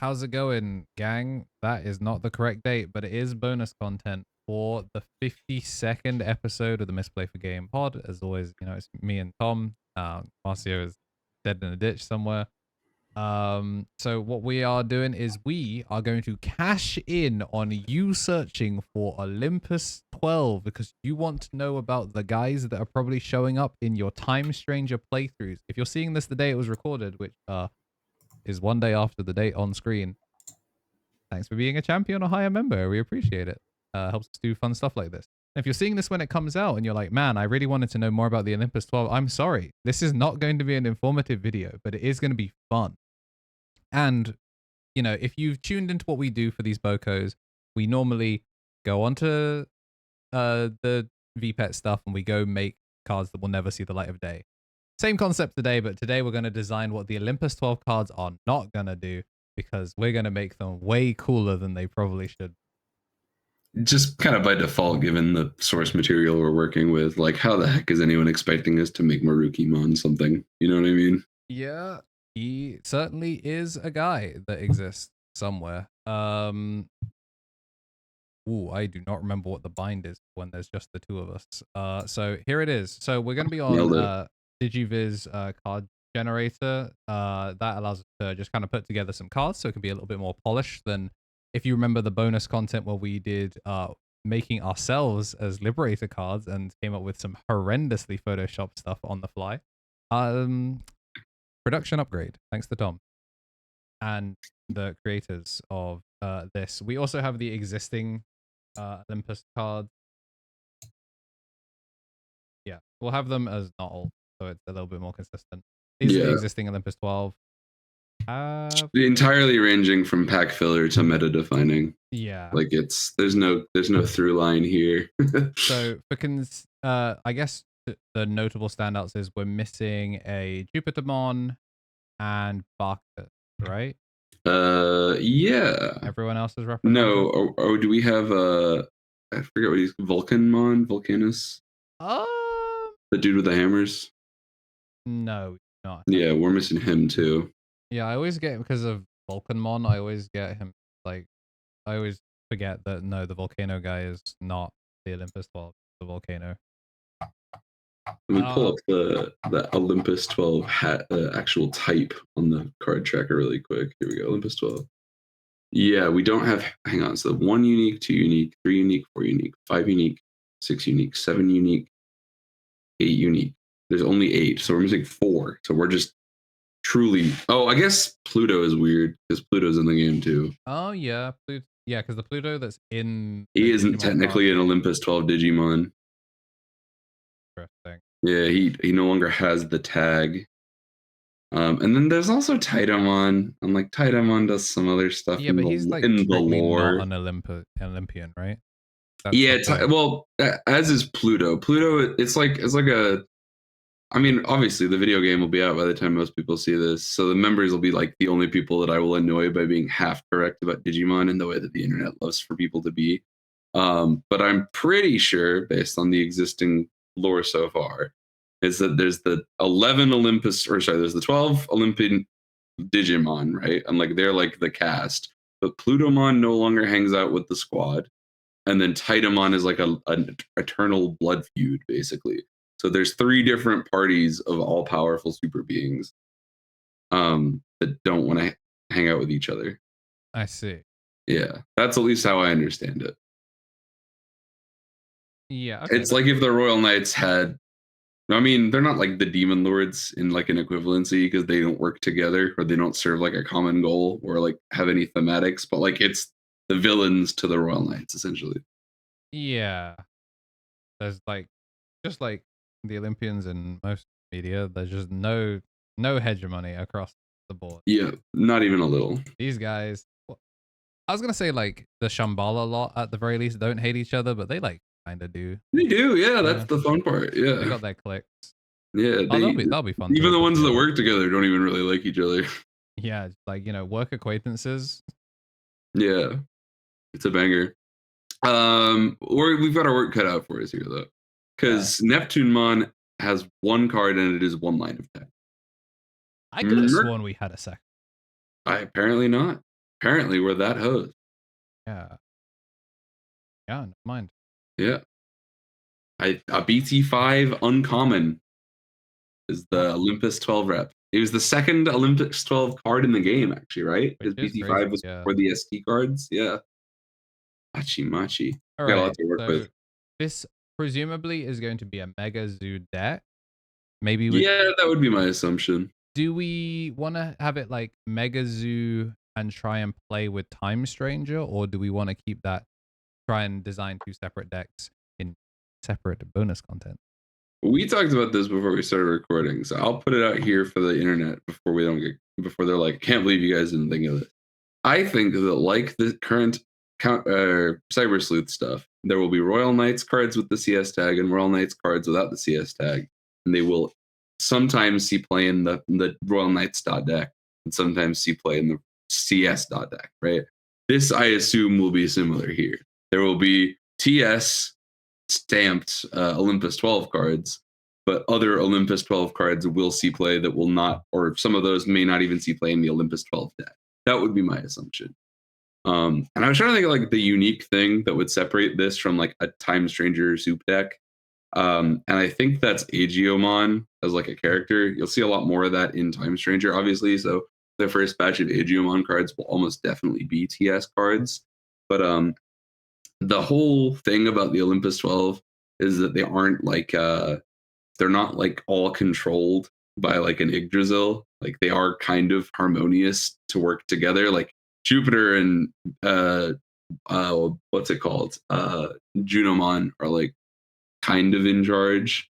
how's it going, gang? That is not the correct date, but it is bonus content for the 52nd episode of the Misplay for Game pod. As always, you know, it's me and Tom. Marcio is dead in a ditch somewhere. So what we are doing is we are going to cash in on you searching for Olympus 12 because you want to know about the guys that are probably showing up in your Time Stranger playthroughs. If you're seeing this the day it was recorded, which is one day after the date on screen, thanks for being a champion or higher member. We appreciate it. Helps us do fun stuff like this. If you're seeing this when it comes out and you're like, man, I really wanted to know more about the Olympus 12, I'm sorry. This is not going to be an informative video, but it is going to be fun. And, you know, if you've tuned into what we do for these Bokos, we normally go onto the VPET stuff and we go make cards that will never see the light of day. Same concept today, but today we're going to design what the Olympus 12 cards are not going to do because we're going to make them way cooler than they probably should. Just kind of by default, given the source material we're working with, like how the heck is anyone expecting us to make Marukimon something? You know what I mean? Yeah, he certainly is a guy that exists somewhere. Ooh, I do not remember what the bind is when there's just the two of us. So here it is. So we're going to be on Digiviz card generator. That allows us to just kind of put together some cards so it can be a little bit more polished than if you remember the bonus content where we did making ourselves as Liberator cards and came up with some horrendously Photoshop stuff on the fly. Production upgrade, thanks to Tom and the creators of this. We also have the existing Olympus cards. Yeah, we'll have them as not all, so it's a little bit more consistent. These are the existing Olympus 12. Entirely ranging from pack filler to meta defining. Yeah, like there's no through line here. So for I guess the notable standouts is we're missing a Jupitermon and Barker, right? Yeah. Everyone else is represented. No, or do we have I forget what he's Vulcanus? The dude with the hammers? No, not. Yeah, we're missing him too. Yeah, I always get, because of Vulcanmon, I always get him, like, I always forget that, no, the Volcano guy is not the Olympus 12, the Volcano. Let me pull up the Olympus 12 actual type on the card tracker really quick. Here we go, Olympus 12. Yeah, we don't have, hang on, so 1 unique, 2 unique, 3 unique, 4 unique, 5 unique, 6 unique, 7 unique, 8 unique. There's only 8, so we're missing 4. So we're just truly, oh, I guess Pluto is weird because Pluto's in the game too. Oh yeah, yeah, because the Pluto that's in he isn't technically an Olympus 12 Digimon. Interesting. Yeah, he no longer has the tag. And then there's also Titamon. And like Titamon does some other stuff. Yeah, but he's like in the lore. Not an Olympian, right? That's yeah, well, as is Pluto. Pluto, it's like a. I mean, obviously, the video game will be out by the time most people see this, so the members will be like the only people that I will annoy by being half correct about Digimon in the way that the internet loves for people to be. But I'm pretty sure, based on the existing lore so far, is that there's the 11 Olympus, or sorry, there's the 12 Olympian Digimon, right? And like they're like the cast, but Plutomon no longer hangs out with the squad, and then Titamon is like an eternal blood feud, basically. So there's 3 different parties of all powerful super beings that don't want to hang out with each other. I see. Yeah, that's at least how I understand it. Yeah, okay. It's like if the Royal Knights had, I mean, they're not like the Demon Lords in like an equivalency because they don't work together or they don't serve like a common goal or like have any thematics, but like it's the villains to the Royal Knights essentially. Yeah, there's like, just like the Olympians in most media, there's just no hegemony across the board. Yeah, not even a little. These guys, I was gonna say like the Shambhala lot at the very least don't hate each other, but they like kind of do. They do, yeah. That's the fun part. Yeah, they got their cliques. Yeah, that'll be fun. Even the ones that work together don't even really like each other. Yeah, like, you know, work acquaintances. Yeah, it's a banger. We've got our work cut out for us here though, because Neptunemon has 1 card and it is 1 line of text. I could have sworn we had a second. Apparently not. Apparently, we're that host. Yeah. Yeah, never mind. Yeah. A BT5 uncommon is Oh, the Olympus 12 rep. It was the second Olympus 12 card in the game, actually, right? which Because is crazy. BT5 was Yeah. before the ST cards. Yeah. Machi Machi. All Got a lot right. to work So with. this presumably is going to be a Mega Zoo deck. Maybe Yeah, that would be my assumption. do we want to have it like Mega Zoo and try and play with Time Stranger, or do we want to keep that, try and design two separate decks in separate bonus content? We talked about this before we started recording, so I'll put it out here for the internet before they're like, can't believe you guys didn't think of this. I think that like the current Cyber Sleuth stuff, there will be Royal Knights cards with the CS tag and Royal Knights cards without the CS tag, and they will sometimes see play in the Royal Knights deck and sometimes see play in the CS deck. Right? This I assume will be similar here. There will be TS stamped Olympus 12 cards, but other Olympus 12 cards will see play that will not, or some of those may not even see play in the Olympus 12 deck. That would be my assumption. And I was trying to think of like the unique thing that would separate this from like a Time Stranger soup deck. And I think that's Agiomon as like a character. You'll see a lot more of that in Time Stranger, obviously. So the first batch of Agiomon cards will almost definitely be TS cards. But the whole thing about the Olympus 12 is that they aren't like they're not like all controlled by like an Yggdrasil. Like they are kind of harmonious to work together. Like Jupiter and what's it called? Junomon are like kind of in charge.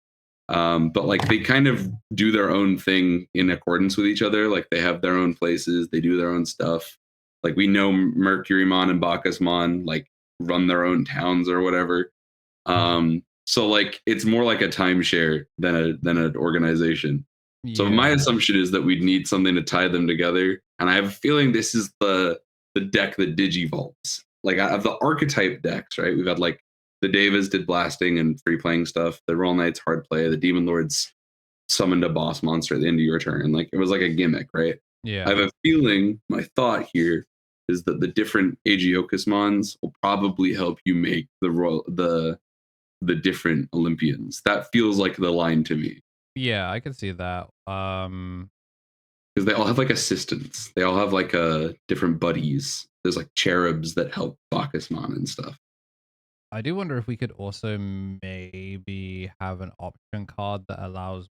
But like they kind of do their own thing in accordance with each other. Like they have their own places, they do their own stuff. Like we know Mercurymon and Bacchusmon like run their own towns or whatever. So like it's more like a timeshare than an organization. So my Yeah. assumption is that we'd need something to tie them together, and I have a feeling this is the deck that digivolves. Like out of the archetype decks, right? We've had like the Devas did blasting and free playing stuff. The Royal Knights hard play. The Demon Lords summoned a boss monster at the end of your turn, and like it was like a gimmick, right? I have Yeah. a feeling. My thought here is that the different Agiocusmons will probably help you make the different Olympians. That feels like the line to me Yeah, I can see that. because they all have like assistants. They all have like different buddies. There's like cherubs that help Bacchusmon and stuff. I do wonder if we could also maybe have an option card that allows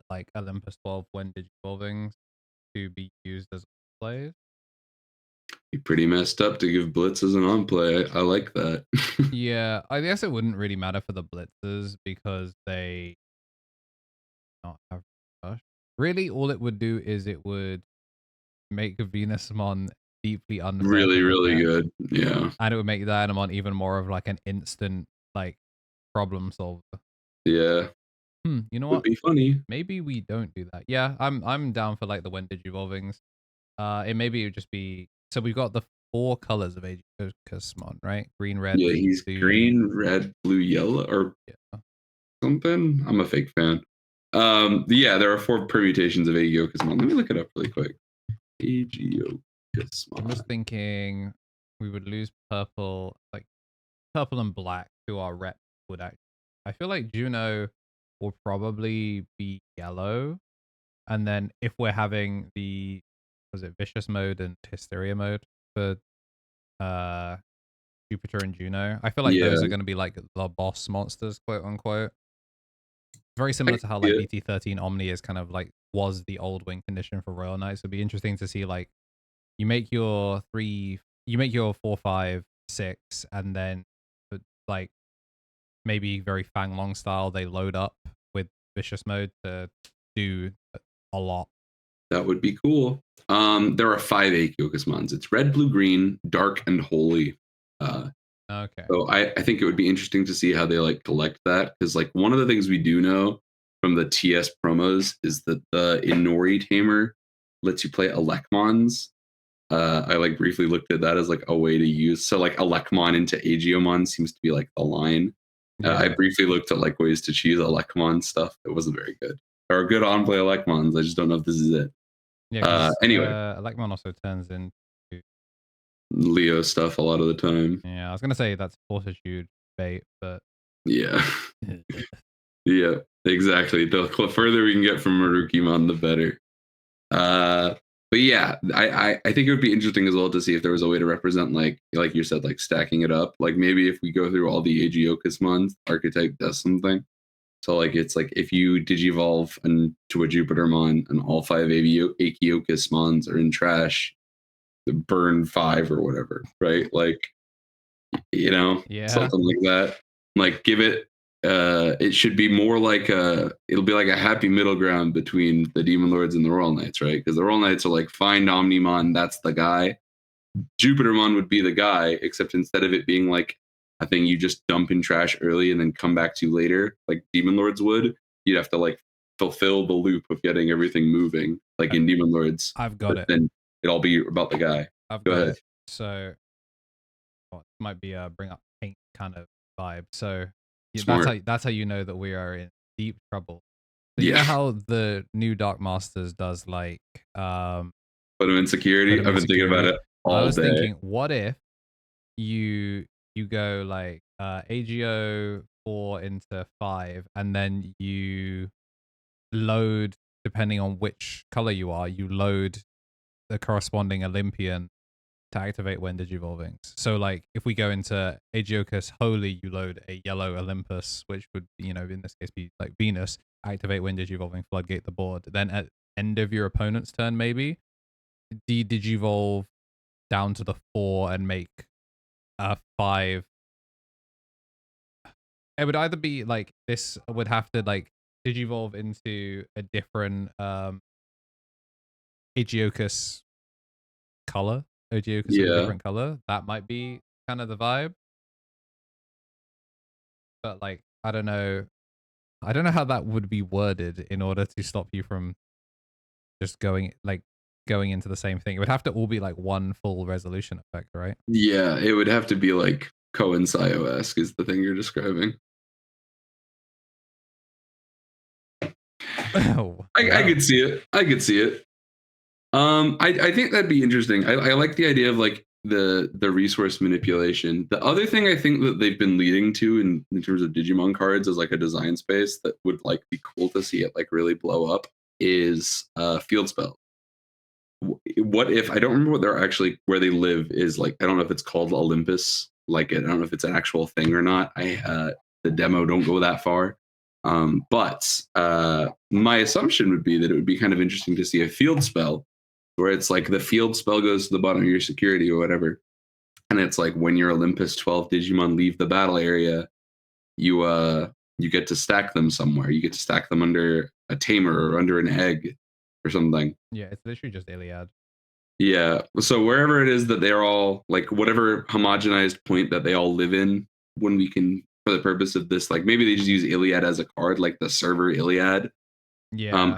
like Olympus 12 when digivolving to be used as plays. Be pretty messed up to give Blitz as an on play. I like that. Yeah, I guess it wouldn't really matter for the blitzers because they not have rush. Really, all it would do is it would make Venusmon deeply unfair Really, to the really deck, good. Yeah. and it would make Dynamon even more of like an instant like problem solver. Yeah. You know Would what? be funny. Maybe we don't do that. Yeah, I'm down for like the when digivolvings. It would just be, so we've got the four colors of Aegis right? Green, red, Yeah, he's blue. green, red, blue, yellow, or Yeah. something. I'm a fake fan. Yeah, there are 4 permutations of Agiocusmon. Let me look it up really quick. Agiocusmon. I'm just thinking we would lose purple, like purple and black to our rep would actually. I feel like Juno will probably be yellow. And then if we're having the, was it vicious mode and hysteria mode for Jupiter and Juno, I feel like Yeah, those are going to be like the boss monsters, quote unquote. Very I similar can to how see like it. BT13 Omni is kind of like was the old win condition for Royal Knights. It'd be interesting to see like you make your 4, 5, 6, and then like maybe very Fang Long style, they load up with vicious mode to do a lot. That would be cool. There are 5 Agiocusmons. It's red, blue, green, dark, and holy. Uh, Okay. so I think it would be interesting to see how they like collect that, because like one of the things we do know from the TS promos is that the Inori Tamer lets you play Elecmons. I like briefly looked at that as like a way to use, so like Elecmon into Agiomon seems to be like the line. I Yeah. briefly looked at like ways to choose Elecmon stuff. It wasn't very good. There are good on play Elecmons. I just don't know if this is it. Yeah, because Anyway, Electron also turns into Leo stuff a lot of the time. Yeah, I was gonna say that's fortitude bait, but Yeah. Yeah, exactly. The further we can get from Marukimon, the better. But yeah, I think it would be interesting as well to see if there was a way to represent like you said, like stacking it up. Like maybe if we go through all the Aegyokusmons, archetype does something. So like it's like if you digivolve to a Jupitermon and all 5 Aegyokusmons are in trash, burn 5 or whatever, right? Like yeah. something like that. Like give it it should be more like it'll be like a happy middle ground between the Demon Lords and the Royal Knights, right? Because the Royal Knights are like find Omnimon, that's the guy. Jupitermon would be the guy, except instead of it being like a thing you just dump in trash early and then come back to later, like Demon Lords would, you'd have to like fulfill the loop of getting everything moving, like in Demon Lords. I've got But it. then it'll be about the guy. I've Go got ahead. it. So it might be a bring up paint kind of vibe. So yeah, Smart. that's how you know that we are in deep trouble. So you know Yeah. how the new Dark Masters does like Put him in security. put them I've in been thinking about security? it I all was day. thinking, what if you go like AGO 4 into 5, and then you load, depending on which color you are, you load the corresponding Olympian to activate when digivolving. So like if we go into Aegyokus Holy, you load a yellow Olympus, which would, in this case be like Venus, activate when digivolving, floodgate the board. Then at end of your opponent's turn, maybe digivolve down to the 4 and make a 5. It would either be like this would have to like digivolve into a different Aegyokus color, Aegyokus of a Yeah. different color. That might be kind of the vibe. But like I don't know how that would be worded in order to stop you from just going into the same thing. It would have to all be like one full resolution effect, right? Yeah, it would have to be like coincide-esque is the thing you're describing. Oh, I well. could see it. I could see it. I think that'd be interesting. I like the idea of like the resource manipulation. The other thing I think that they've been leading to in terms of Digimon cards as like a design space that would like be cool to see it like really blow up is field spell. What if I don't remember what they're actually where they live is like I don't know if it's called Olympus, like I don't know if it's an actual thing or not. The demo don't go that far. But my assumption would be that it would be kind of interesting to see a field spell where it's like the field spell goes to the bottom of your security or whatever, and it's like when your Olympus 12 Digimon leave the battle area, you get to stack them somewhere. You get to stack them under a tamer or under an egg or something. Yeah, it's literally just Iliad. Yeah. So wherever it is that they're all like whatever homogenized point that they all live in, when we can, for the purpose of this, like maybe they just use Iliad as a card, like the server Iliad. Yeah.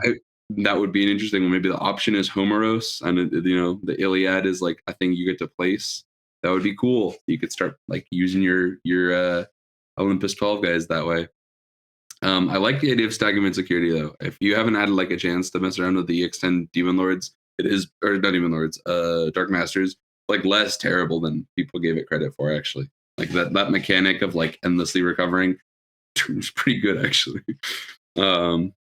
That would be an interesting one. Maybe the option is Homeros, and the Iliad is like a thing you get to place. That would be cool. You could start like using your Olympus 12 guys that way. I like the idea of stacking in security though. If you haven't had like a chance to mess around with the EX10 Demon Lords, it is or not Demon Lords, Dark Masters, like less terrible than people gave it credit for actually. Like that mechanic of like endlessly recovering is pretty good actually.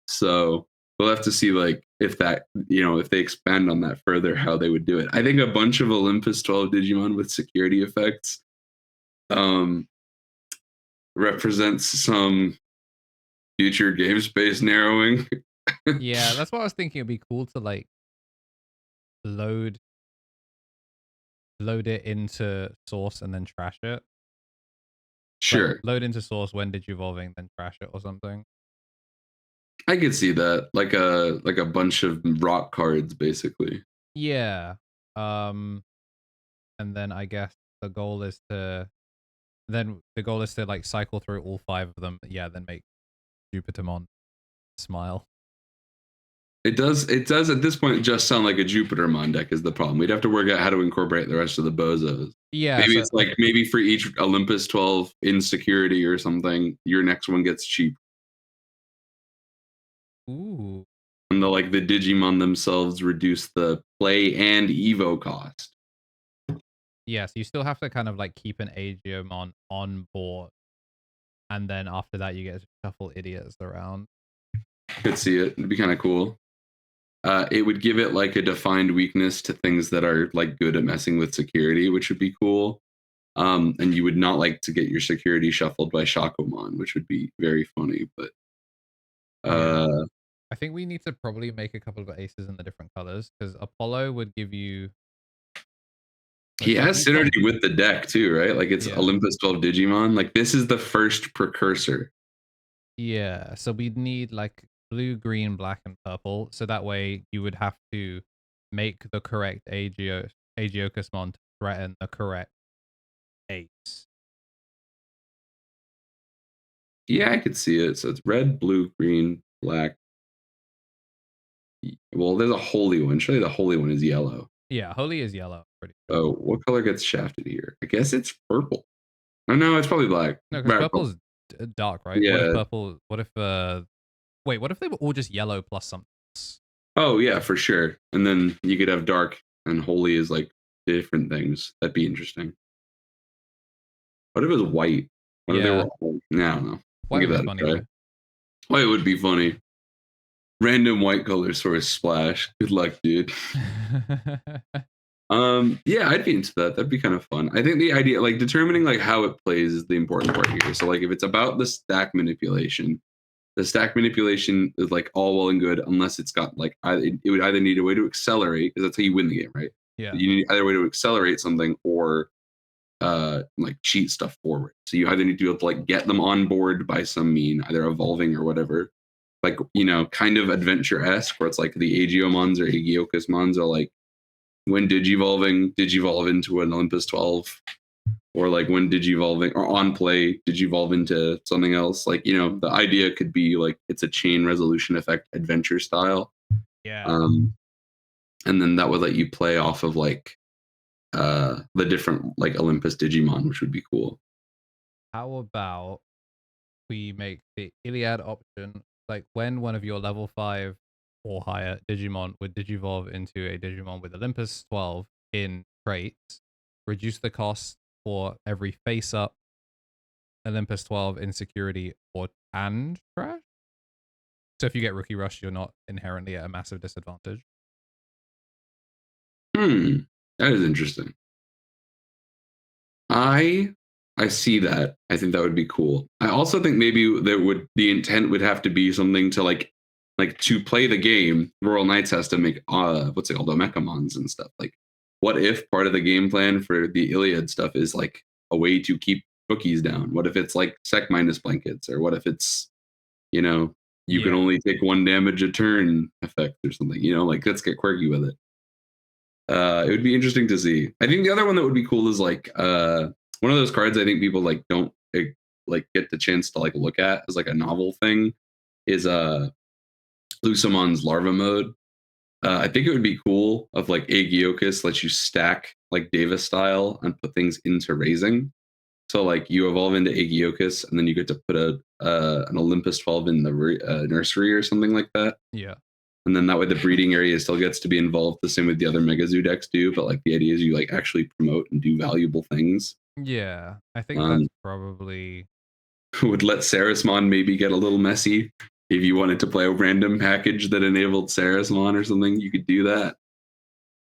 So we'll have to see like if that if they expand on that further, how they would do it. I think a bunch of Olympus 12 Digimon with security effects represents some future game space narrowing. Yeah, that's what I was thinking. It'd be cool to like load it into source and then trash it. Like Sure. load into source when digivolving, then trash it or something. I could see that. Like a bunch of rock cards basically. Yeah. And then I guess the goal is to like cycle through all 5 of them. Yeah, then make Jupitermon smile. It does at this point just sound like a Jupitermon deck is the problem. We'd have to work out how to incorporate the rest of the bozos. Yeah, Maybe so it's like maybe for each Olympus 12 insecurity or something, your next one gets cheap. ooh. And the Digimon themselves reduce the play and Evo cost. Yeah, so you still have to kind of like keep an Agiomon on board, and then after that you get to shuffle idiots around. Could see it. It'd be kind of cool. It would give it like a defined weakness to things that are like good at messing with security, which would be cool. And you would not like to get your security shuffled by Shakomon, which would be very funny. But Yeah. I think we need to probably make a couple of aces in the different colors, because Apollo would give you. he So has each one. synergy with the deck too, right? Like it's Yeah. Olympus 12 Digimon. Like this is the first precursor. Yeah. So we'd need like blue, green, black, and purple. So that way you would have to make the correct Agiocusmon to threaten the correct ace. Yeah, I could see it. So it's red, blue, green, black. Well, there's a holy one. Surely the holy one is yellow. Yeah, Holy is yellow. Pretty sure. Oh, what color gets shafted here? I guess it's purple. Oh no, it's probably black. No, because Black. purple's dark, right? What if Yeah. purple? What if Wait, what if they were all just yellow plus something else? Oh yeah, for sure. And then you could have dark and holy is like different things. That'd be interesting. What if it was white? What if they Yeah, were all? No, I don't know. I'll white give would be that funny a try. though. White would be funny. Random white colors for a splash. Good luck, dude. Yeah, I'd be into that. That'd be kind of fun. I think the idea, like determining like how it plays, is the important part here. So like if it's about the stack manipulation is like all well and good unless it's got like it would either need a way to accelerate, because that's how you win the game, right? Yeah, You need either a way to accelerate something or like cheat stuff forward. So you either need to be able to like get them on board by some mean, either evolving or whatever. Like, you know, kind of adventure-esque, where it's like the Agiomons or Agiocusmons are like when digivolve into an Olympus 12, or like when digivolving or on play digivolve into something else. Like, you know, the idea could be like it's a chain resolution effect adventure style. yeah. Um, and then that would let you play off of like the different like Olympus Digimon, which would be cool. How about we make the Iliad option like when one of your level 5 or higher Digimon would digivolve into a Digimon with Olympus 12 in traits, reduce the cost for every face up Olympus 12 in security or and trash. So if you get Rookie Rush, you're not inherently at a massive disadvantage. That is interesting. I see that. I think that would be cool. I also think maybe the intent would have to be something to like to play the game, Royal Knights has to make what's it called, Omecamons and stuff. Like, what if part of the game plan for the Iliad stuff is like a way to keep cookies down? What if it's like sec minus blankets, or what if it's, you know, you can Yeah. only take 1 damage a turn effect or something, you know, like let's get quirky with it. It would be interesting to see. I think the other one that would be cool is like one of those cards I think people like don't like get the chance to like look at as like a novel thing is Lucimon's larva mode. I think it would be cool if like Agiocus lets you stack like Davis style and put things into raising. So like you evolve into Agiocus and then you get to put an Olympus 12 in the nursery or something like that. Yeah. And then that way the breeding area still gets to be involved the same way the other Mega Zoo decks do. But like the idea is you like actually promote and do valuable things. Yeah. I think that's probably Would let Sarismon maybe get a little messy. If you wanted to play a random package that enabled Sarismon or something, you could do that.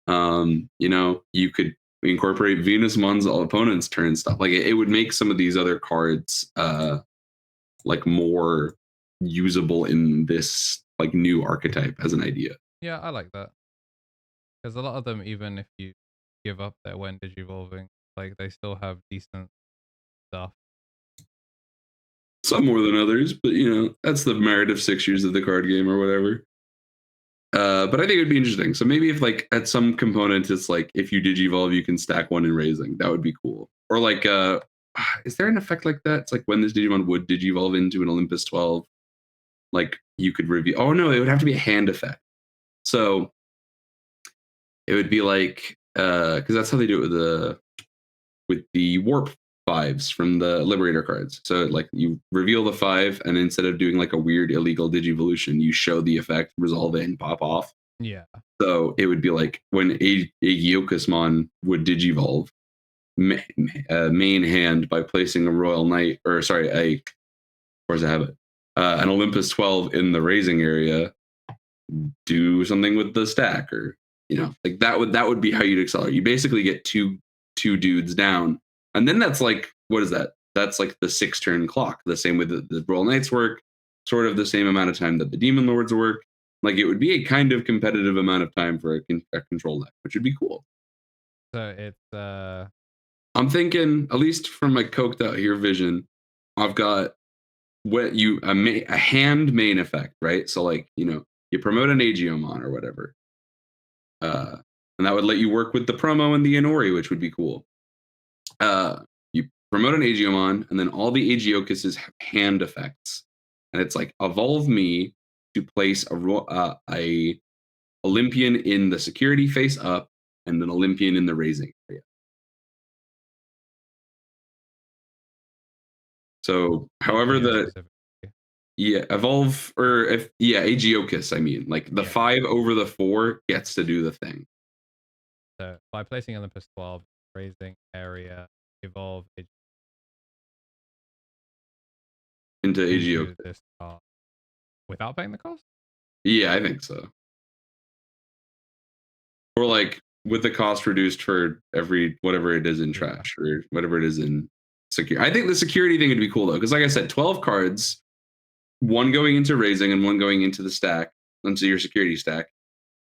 You know, you could incorporate Venusmon's all opponents' turn stuff. Like it would make some of these other cards like more usable in this like new archetype as an idea. Yeah, I like that. Because a lot of them, even if you give up their when digivolving, like they still have decent stuff. Some more than others, but you know, that's the merit of 6 years of the card game or whatever. But I think it'd be interesting. So maybe if like at some component it's like if you digivolve, you can stack 1 in raising. That would be cool. Or like is there an effect like that? It's like when this Digimon would digivolve into an Olympus 12, like you could reveal. Oh no, it would have to be a hand effect. So it would be like because that's how they do it with the warp 5s from the Liberator cards. So like you reveal the 5, and instead of doing like a weird illegal digivolution, you show the effect, resolve it, and pop off. Yeah. So it would be like when a Agiocusmon would digivolve, main hand by placing a Royal Knight, or sorry, where's I have it? An Olympus 12 in the raising area, do something with the stack, or like that would be how you'd accelerate. You basically get two dudes down, and then that's like, what is that? That's like the 6-turn clock. The same way that the Royal Knights work, sort of the same amount of time that the Demon Lords work. Like it would be a kind of competitive amount of time for a control deck, which would be cool. So it's I'm thinking, at least from my coked out here vision, I've got a hand main effect, right? So like, you promote an Agiomon or whatever. And that would let you work with the promo and the Inori, which would be cool. You promote an Agiomon, and then all the Agiokuses have hand effects. And it's like, evolve me to place a Olympian in the security face up and an Olympian in the raising area. So however evolve, or Agiokus, I mean, like the 5 over the 4 gets to do the thing. So by placing Olympus 12, raising area, evolve into Agiokus. This card without paying the cost? Yeah, I think so. Or like with the cost reduced for every whatever it is in trash, or whatever it is in secure. I think the security thing would be cool though, because like I said, 12 cards, one going into raising and one going into the stack, into your security stack.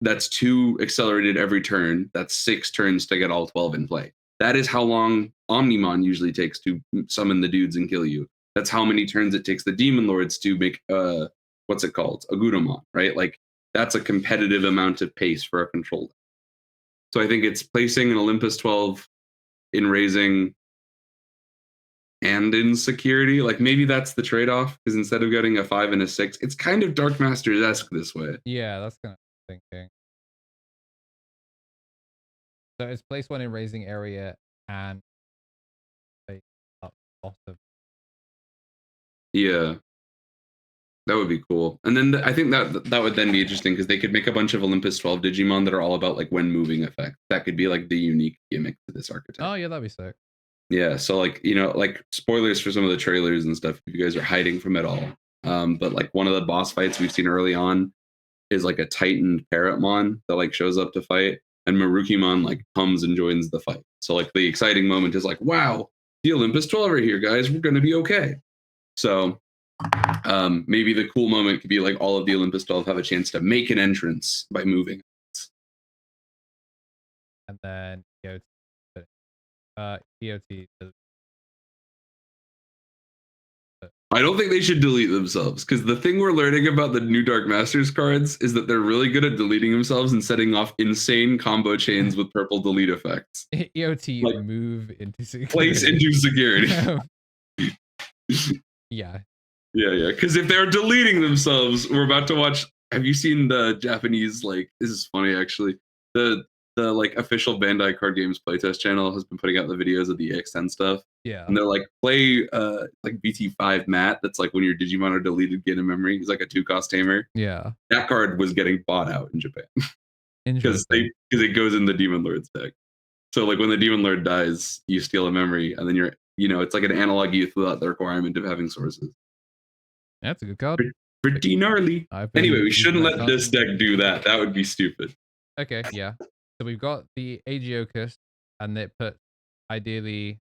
That's 2 accelerated every turn. That's 6 turns to get all 12 in play. That is how long Omnimon usually takes to summon the dudes and kill you. That's how many turns it takes the Demon Lords to make what's it called? A Gudamon, right? Like that's a competitive amount of pace for a control deck. So I think it's placing an Olympus 12 in raising and in security. Like maybe that's the trade-off, because instead of getting a 5 and a 6, it's kind of Dark Masters-esque this way. Yeah, that's kind of thinking. So it's place 1 in raising area and yeah, that would be cool. And then I think that would then be interesting, because they could make a bunch of Olympus 12 Digimon that are all about like when moving effect. That could be like the unique gimmick to this archetype. Oh yeah, that'd be sick. Yeah, so like like spoilers for some of the trailers and stuff if you guys are hiding from it all. But like one of the boss fights we've seen early on is like a Titan Parrotmon that like shows up to fight, and Marukimon like comes and joins the fight. So like the exciting moment is like, wow, the Olympus 12 are here, guys. We're gonna be okay. So maybe the cool moment could be like all of the Olympus 12 have a chance to make an entrance by moving. And then EOT. I don't think they should delete themselves, because the thing we're learning about the new Dark Masters cards is that they're really good at deleting themselves and setting off insane combo chains with purple delete effects. EOT like, move into security. Place into security. Yeah. Yeah. Because if they're deleting themselves, we're about to watch. Have you seen the Japanese, like, this is funny actually. The like official Bandai Card Games playtest channel has been putting out the videos of the EX10 stuff. Yeah. And they're like, play like BT5 Matt. That's like when your Digimon are deleted, get in memory. He's like a 2-cost tamer. Yeah. That card was getting bought out in Japan. Because it goes in the Demon Lord's deck. So like when the Demon Lord dies, you steal a memory, and then you're, it's like an analog youth without the requirement of having sources. That's a good card. Pretty gnarly. Anyway, we shouldn't let this deck do that. That would be stupid. Okay, yeah. So we've got the Agiokus, and it put ideally.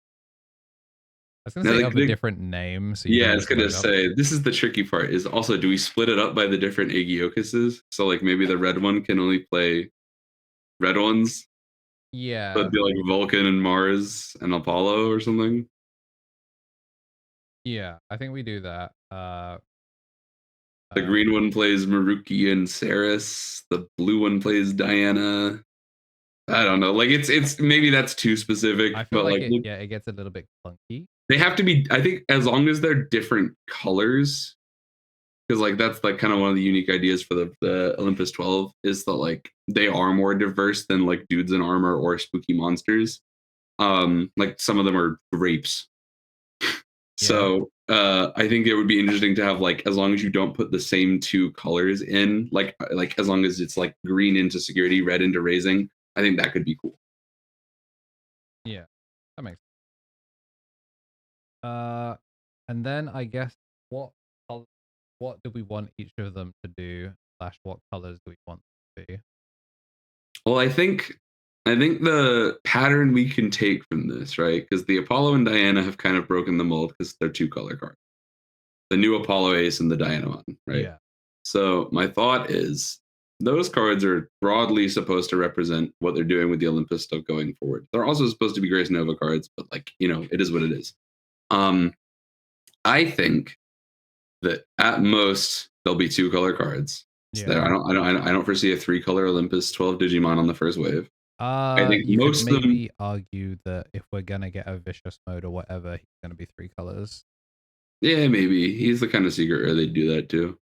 I was going to say of a different name. So yeah, I was going to say, this is the tricky part, is also, do we split it up by the different Agiokuses? So like maybe the red one can only play red ones? Yeah. So it'd be like Vulcan and Mars and Apollo or something? Yeah, I think we do that. The green one plays Maruki and Saris. The blue one plays Diana. I don't know. Like it's maybe that's too specific. I feel like it gets a little bit clunky. They have to be, I think, as long as they're different colors, because like that's like kind of one of the unique ideas for the Olympus 12 is that like they are more diverse than like dudes in armor or spooky monsters. Like some of them are grapes. So I think it would be interesting to have, like, as long as you don't put the same 2 colors in, like as long as it's like green into security, red into raising, I think that could be cool. Yeah. That makes and then I guess what what do we want each of them to do? Slash, what colors do we want to be? Well, I think the pattern we can take from this, right? Because the Apollo and Diana have kind of broken the mold because they're two color cards. The new Apollo Ace and the Dianamon, right? Yeah. So my thought is those cards are broadly supposed to represent what they're doing with the Olympus stuff going forward. They're also supposed to be Grace Nova cards, but like, it is what it is. I think that at most there'll be two color cards. So Yeah. I don't foresee a 3-color Olympus 12 Digimon on the first wave. I think You could most of them. maybe argue that if we're gonna get a vicious mode or whatever, he's gonna be 3 colors. Yeah, maybe he's the kind of secret rare they do that too.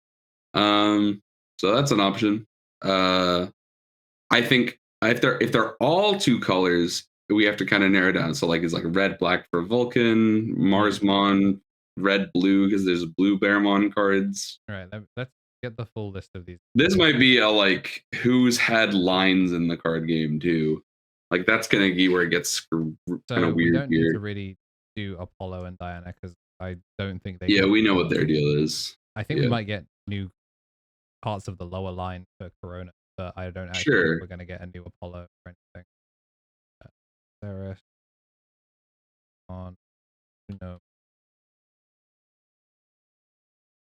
So that's an option. I think if they're all two colors, we have to kind of narrow down. So like it's like red black for Vulcan, Marsmon, red blue because there's blue Bearmon cards. All right, let's get the full list of these. This might be a like who's had lines in the card game too. Like that's gonna be where it gets kind So of we weird don't need here. to really do Apollo and Diana because I don't think they. Yeah, can we know do what their deal is. I think we Yeah, might get new parts of the lower line for Corona, but I don't actually think sure. we're gonna get a new Apollo or anything. Ceres on no.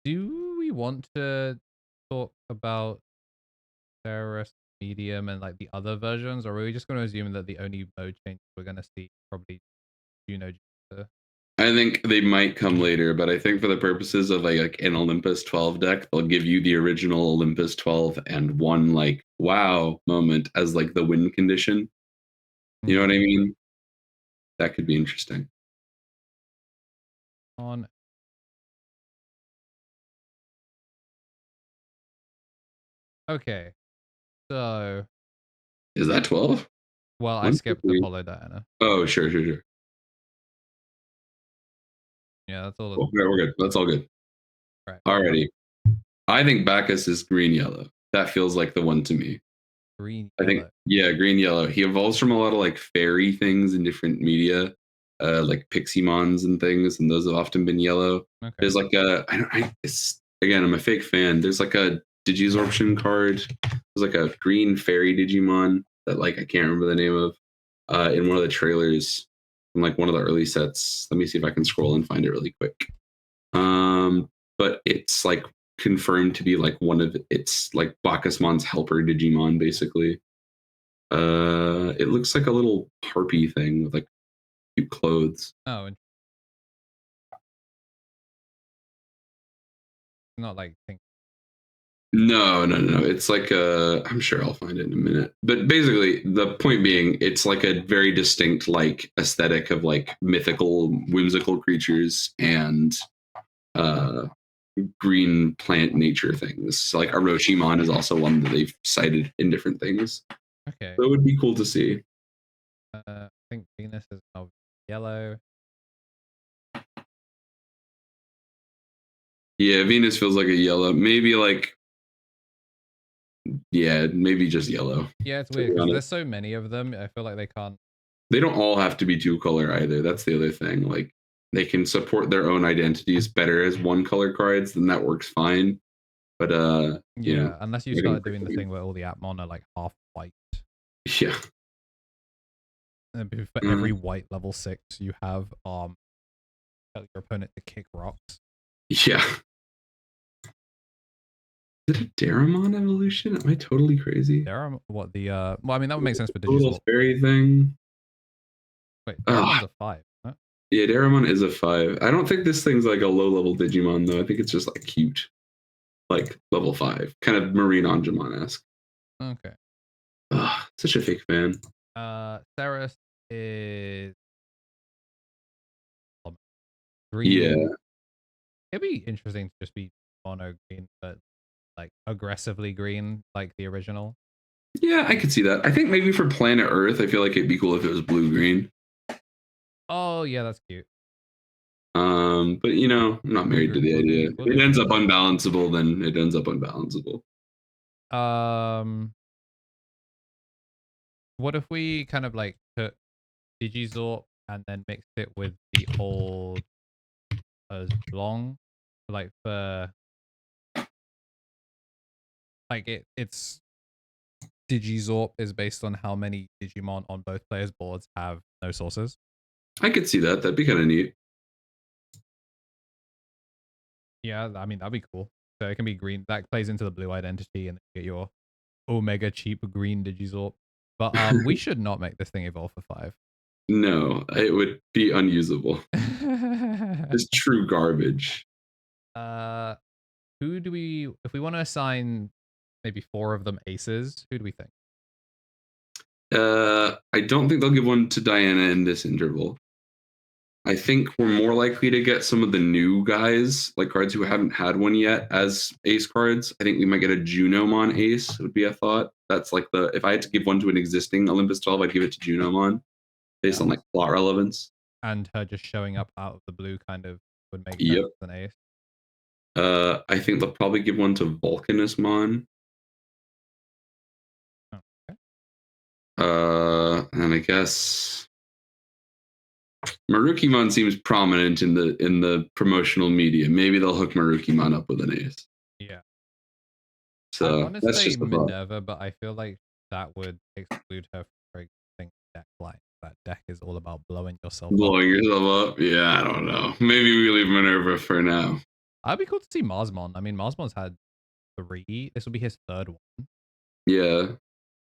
Do we want to talk about Ceres medium and like the other versions, or are we just going to assume that the only mode changes we're going to see probably Juno? Jupiter? I think they might come later, but I think for the purposes of like an Olympus 12 deck, they'll give you the original Olympus 12 and one like wow moment as like the win condition. You know what I mean? That could be interesting. On okay, so Is that 12? well, I One, two, skipped three. Apollo Diana. Oh, sure. Yeah, that's all. Cool. We're good. That's all good. Right, Alrighty. I think Bacchus is green yellow. That feels like the one to me. green, I think, yellow. yeah, green yellow. He evolves from a lot of like fairy things in different media, like Piximons and things, and those have often been yellow. Okay. There's like it's again, I'm a fake fan. There's like a Digisorption card. There's like a green fairy Digimon that like I can't remember the name of, in one of the trailers from like one of the early sets. Let me see if I can scroll and find it really quick. But it's like confirmed to be like one of it's like Bacchusmon's helper Digimon, basically. It looks like a little harpy thing with like cute clothes. Oh, not like think. No. It's like I'm sure I'll find it in a minute. But basically, the point being, it's like a very distinct like aesthetic of like mythical, whimsical creatures and uh green plant nature things. So, like Orochimon is also one that they've cited in different things. Okay. So it would be cool to see. I think Venus is now yellow. Yeah, Venus feels like a yellow. Maybe like, yeah, maybe just yellow. Yeah, it's weird because there's so many of them. I feel like they can't. They don't all have to be two color either. That's the other thing. Like they can support their own identities better as one color cards, then that works fine. But Yeah, unless you they're gonna started doing the thing where all the Atmon are like half white. Yeah. And for every white level 6, you have tell your opponent to kick rocks. Yeah. Is it a Daramon evolution? Am I totally crazy? What the well, I mean that would make sense for The little Digisort. fairy thing. Wait, Daramon's a 5. Huh? Yeah, Daramon is a 5. I don't think this thing's like a low level Digimon though. I think it's just like cute. Like level 5. Kind of Marine Angemon-esque. Okay. Such a fake fan. Ceres is green. Yeah. It'd be interesting to just be mono green, but like aggressively green, like the original. Yeah, I could see that. I think maybe for Planet Earth, I feel like it'd be cool if it was blue green. Oh yeah, that's cute. But I'm not married to the idea. If it ends up unbalanceable, then it ends up unbalanceable. What if we kind of like took Digizorp and then mixed it with the old long, like for like it's Digizorp is based on how many Digimon on both players' boards have no sources. I could see that. That'd be kind of neat. Yeah, I mean that'd be cool. So it can be green. That plays into the blue identity, and then you get your Omega cheap green Digizorp. But we should not make this thing evolve for 5. No, it would be unusable. It's true garbage. Who do we, if we want to assign maybe 4 of them aces, who do we think? I don't think they'll give one to Diana in this interval. I think we're more likely to get some of the new guys, like cards who haven't had one yet, as ace cards. I think we might get a Junomon ace, would be a thought. That's like if I had to give one to an existing Olympus 12, I'd give it to Junomon based on like plot relevance. And her just showing up out of the blue kind of would make sense Yep. as an ace. I think they'll probably give one to Volcanusmon. Okay. And I guess Marukimon seems prominent in the promotional media. Maybe they'll hook Marukimon up with an ace. Yeah. So I want to that's say just the thought. Minerva, but I feel like that would exclude her from existing deck line. That deck is all about blowing yourself up. Blowing yourself up? Yeah, I don't know. Maybe we leave Minerva for now. I'd be cool to see Marsmon. I mean, Marsmon's had 3. This will be his 3rd one. Yeah.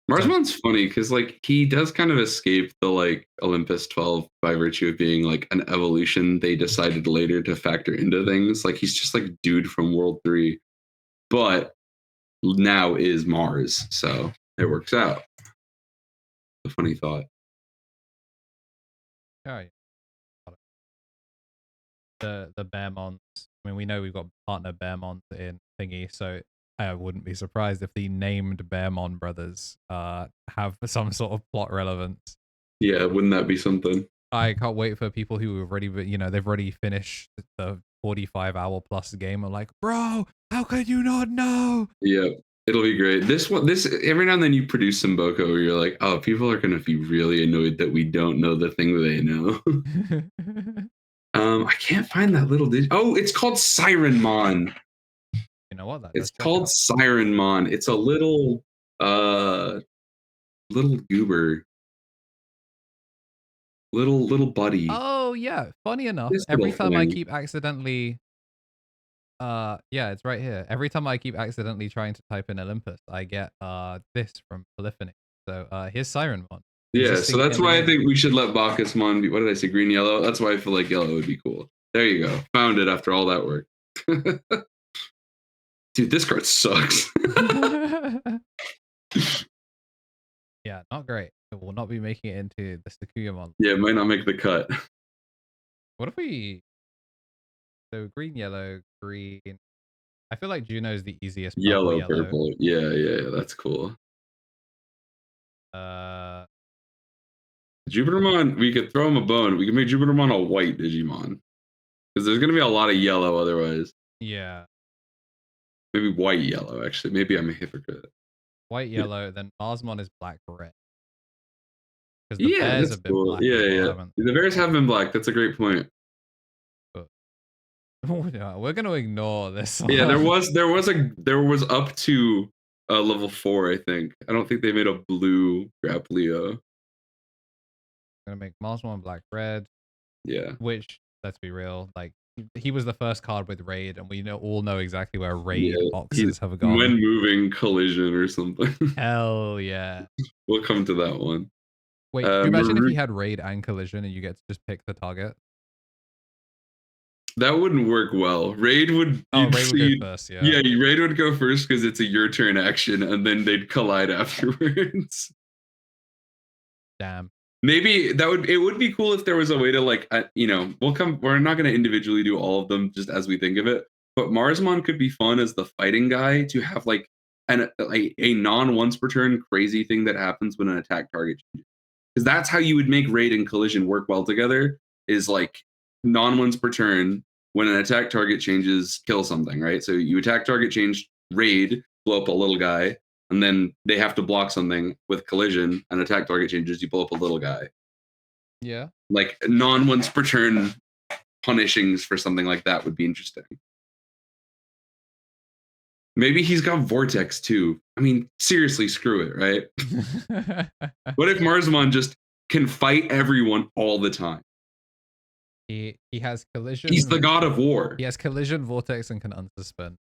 Marsmon's funny because like he does kind of escape the like Olympus 12 by virtue of being like an evolution they decided later to factor into things. Like he's just like dude from World 3, but now is Mars, so it works out. A funny thought. Oh, yeah. The Bearmons. I mean, we know we've got partner Bearmons in thingy, so I wouldn't be surprised if the named Bearmon brothers have some sort of plot relevance. Yeah, wouldn't that be something? I can't wait for people who have already, they've already finished the 45-hour plus game. I'm like, bro, how could you not know? Yeah, it'll be great. This every now and then you produce some Boko where you're like, oh, people are gonna be really annoyed that we don't know the thing that they know. I can't find that little oh, it's called Sirenmon. You know what? It's called Sirenmon. It's a little goober. Little buddy. Oh yeah, funny enough, This every little time I thing. keep accidentally yeah, it's right here. Every time I keep accidentally trying to type in Olympus, I get this from Polyphony. So here's Sirenmon. Yeah, so that's why I think we should let Bacchusmon be, what did I say, green yellow? That's why I feel like yellow would be cool. There you go. Found it after all that work. Dude, this card sucks. Yeah, not great. It will not be making it into the Sakuyamon. Yeah, it might not make the cut. What if we... So green, yellow, green... I feel like Juno's the easiest. Yellow, purple. Yeah, that's cool. Jupitermon, we could throw him a bone. We could make Jupitermon a white Digimon. Because there's going to be a lot of yellow otherwise. Yeah. Maybe white yellow, actually. Maybe I'm a hypocrite. White yellow, then Marsmon is black red. Because the Yeah, bears that's have been cool. black. Yeah. The bears have been black. That's a great point. But we're going to ignore this. Yeah, there was up to level 4, I think. I don't think they made a blue Graplio. Gonna make Marsmon black red. Yeah. Which, let's be real, like he was the first card with raid, and we all know exactly where raid boxes have gone. When moving collision or something. Hell yeah. We'll come to that one. Wait, can you imagine if he had raid and collision and you get to just pick the target? That wouldn't work well. Raid would go first, yeah. Yeah, raid would go first because it's a your turn action, and then they'd collide afterwards. Damn. Maybe it would be cool if there was a way to like we're not going to individually do all of them just as we think of it, but Marsmon could be fun as the fighting guy to have like a non once per turn crazy thing that happens when an attack target changes. Because that's how you would make raid and collision work well together, is like non once per turn, when an attack target changes, kill something, right? So you attack target change, raid, blow up a little guy, and then they have to block something with collision, and attack target changes, you blow up a little guy. Yeah. Like non once per turn punishings for something like that would be interesting. Maybe he's got Vortex too. I mean, seriously, screw it, right? What if Marsmon just can fight everyone all the time? He has collision. He's the god of war. He has collision, vortex, and can unsuspend.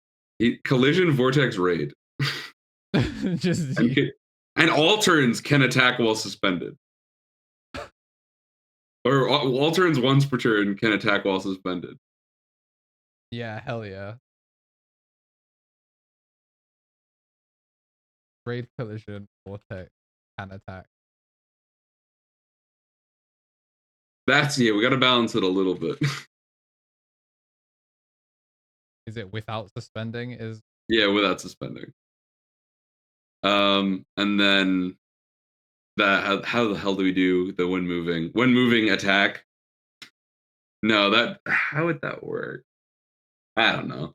Collision, vortex, raid. Just and all turns can attack while suspended. Or all turns once per turn can attack while suspended. Yeah, hell yeah. Raid, collision, vortex, can attack. That's we got to balance it a little bit. Is it without suspending? Yeah, without suspending. And then that how the hell do we do the when moving attack? No, that how would that work? I don't know.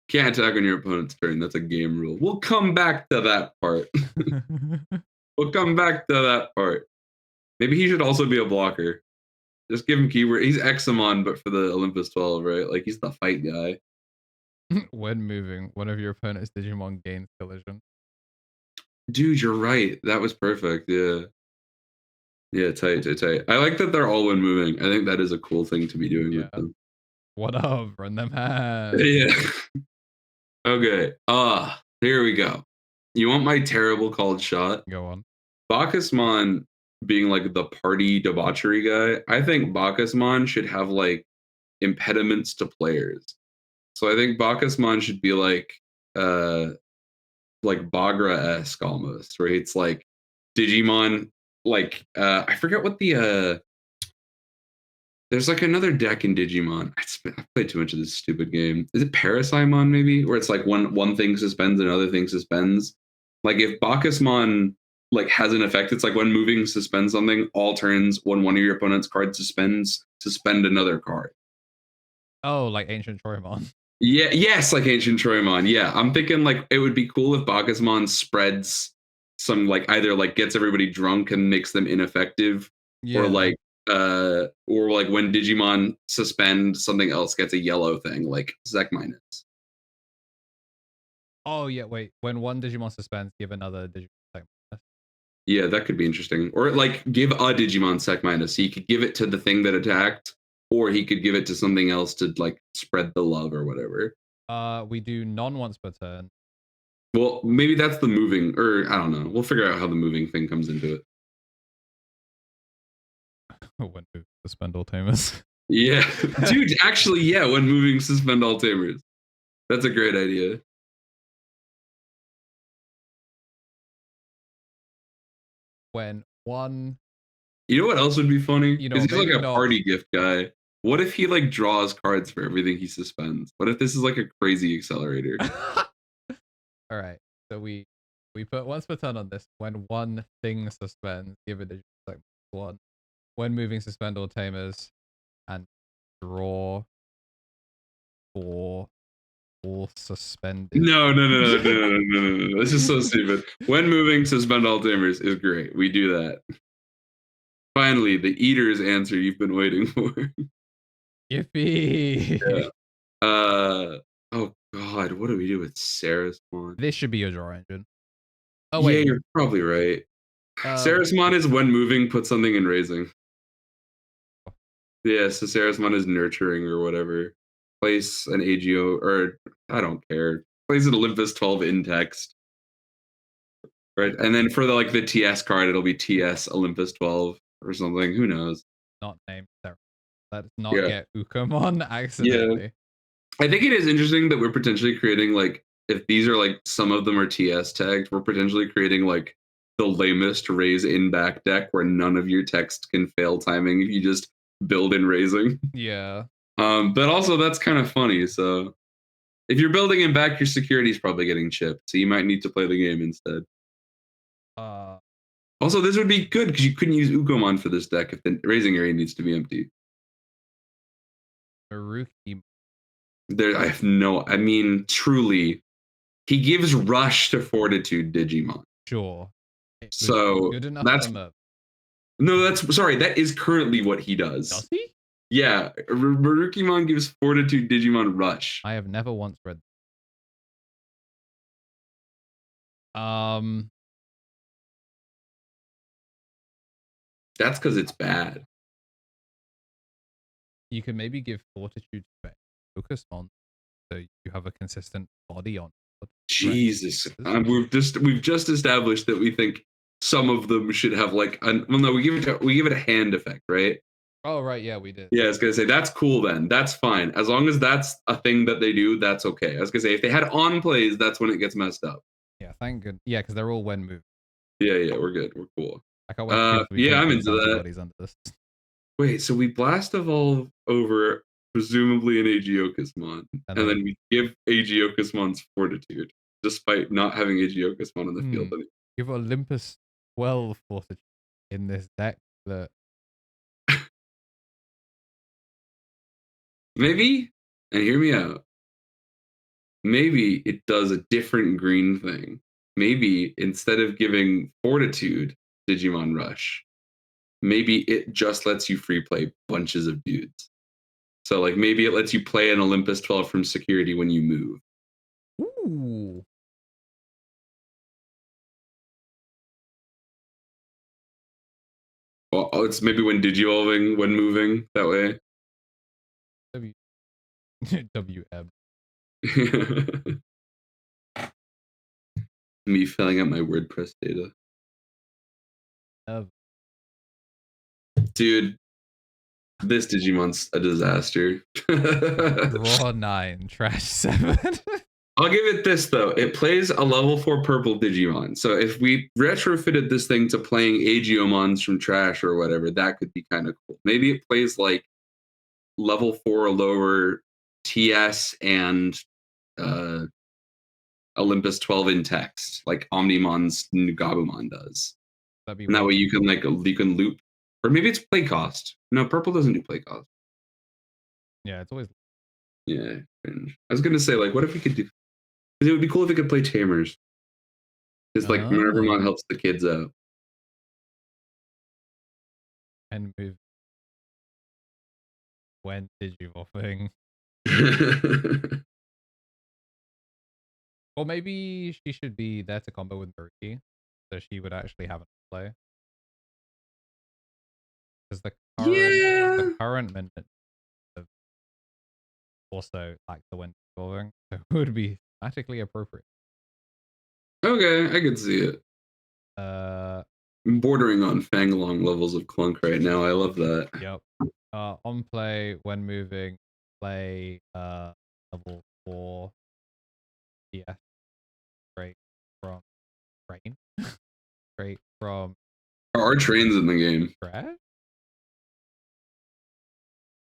Can't attack on your opponent's turn. That's a game rule. We'll come back to that part. We'll come back to that part. Maybe he should also be a blocker. Just give him keyword. He's Examon, but for the Olympus 12, right? Like he's the fight guy. When moving, one of your opponent's Digimon gains collision. Dude, you're right. That was perfect. Yeah. Yeah, tight. I like that they're all when moving. I think that is a cool thing to be doing with them. What up? Run them hands. Yeah. Okay. Here we go. You want my terrible called shot? Go on. Bacchusmon being like the party debauchery guy, I think Bacchusmon should have like impediments to players. So I think Bacchusmon should be like Bagra-esque almost, where it's like Digimon, like I forget what the there's like another deck in Digimon. I played too much of this stupid game. Is it Parasimon maybe? Where it's like one thing suspends, another thing suspends. Like if Bacchusmon like has an effect, it's like when moving suspends something, all turns when one of your opponent's cards suspends, suspend another card. Oh, like Ancient Troymon. Yeah, yes, like Ancient Troymon. Yeah, I'm thinking like it would be cool if Bacchusmon spreads some like either like gets everybody drunk and makes them ineffective, or like when Digimon suspend, something else gets a yellow thing like Zek minus. Oh yeah, wait. When one Digimon suspends, give another Digimon Sec minus. Yeah, that could be interesting. Or like give a Digimon Sec minus. So you could give it to the thing that attacked, or he could give it to something else to like spread the love or whatever. We do non once per turn. Well, maybe that's the moving, or I don't know. We'll figure out how the moving thing comes into it. When moving, suspend all tamers. Yeah, dude. Actually, yeah. When moving, suspend all tamers. That's a great idea. When one, you know what else would be funny? Because he's like a party gift guy. What if he like draws cards for everything he suspends? What if this is like a crazy accelerator? All right, so we put once per turn on this. When one thing suspends, give it like one. When moving, suspend all tamers, and draw for all suspended. No. This is so stupid. When moving, suspend all tamers is great. We do that. Finally, the eater's answer you've been waiting for. Yippee! Yeah. Oh god, what do we do with Sarasmon? This should be your draw engine. Oh wait, yeah, you're probably right. Sarasmon is when moving, put something in raising. Yeah, so Sarasmon is nurturing or whatever. Place an AGO, or I don't care. Place an Olympus 12 in text. Right, and then for the TS card, it'll be TS Olympus 12 or something. Who knows? Not named Sarah. Let's not get Ukomon accidentally. Yeah. I think it is interesting that we're potentially creating if these are some of them are TS tagged, we're potentially creating the lamest raise in back deck where none of your text can fail timing if you just build in raising. Yeah. But also that's kind of funny. So if you're building in back, your security is probably getting chipped. So you might need to play the game instead. Also, this would be good because you couldn't use Ukomon for this deck if the raising area needs to be empty. Maruki. I mean, truly, he gives rush to fortitude Digimon. Sure. So good enough No, that's sorry. That is currently what he does. Does he? Yeah, Marukimon gives Fortitude Digimon Rush. I have never once read. Um, That's because it's bad. you can maybe give Fortitude to Focusmon, so you have a consistent body on. Jesus, we've just established that we think some of them should have like well, no, we give it a hand effect, right? Oh right, yeah, we did. Yeah, I was gonna say that's cool. Then that's fine as long as that's a thing that they do. That's okay. I was gonna say if they had on plays, that's when it gets messed up. Yeah, thank good. Yeah, because they're all when moved. Yeah, we're good. We're cool. I can't wait to see if we Yeah, take I'm those into that. antibodies under this. Wait, so we blast evolve over presumably an Aegyokusmon, and then we give Aegyokusmon's Fortitude, despite not having Aegyokusmon in the field. Give Olympus 12 Fortitude in this deck that Maybe, and hear me out, maybe it does a different green thing. Maybe instead of giving Fortitude Digimon Rush, maybe it just lets you free play bunches of dudes. So like maybe it lets you play an Olympus 12 from security when you move. ooh. Well, it's maybe when digivolving, when moving that way. WM. Me filling out my WordPress data. Dude, this Digimon's a disaster. Raw 9, trash 7. I'll give it this though. It plays a level 4 purple Digimon. So if we retrofitted this thing to playing Aegiomons from trash or whatever, that could be kind of cool. Maybe it plays like level 4 or lower TS and Olympus 12 in text, like Omnimon's Gabumon does. And that way you can loop, or maybe it's play cost. No, purple doesn't do play cost. Yeah, it's always. Yeah, cringe. I was gonna say like, what if we could do? Because it would be cool if we could play Tamers. Because like Minervamon helps the kids out. And move. When digivolving. Or maybe she should be there to combo with Maruki, so she would actually have a play. Because the current minute of also like the when digivolving, so it would be thematically appropriate. Okay, I could see it. Bordering on Fangalong levels of clunk right now. I love that. Yep. On play when moving, play level 4 DS straight from train. Straight from There are trains in the game. trash?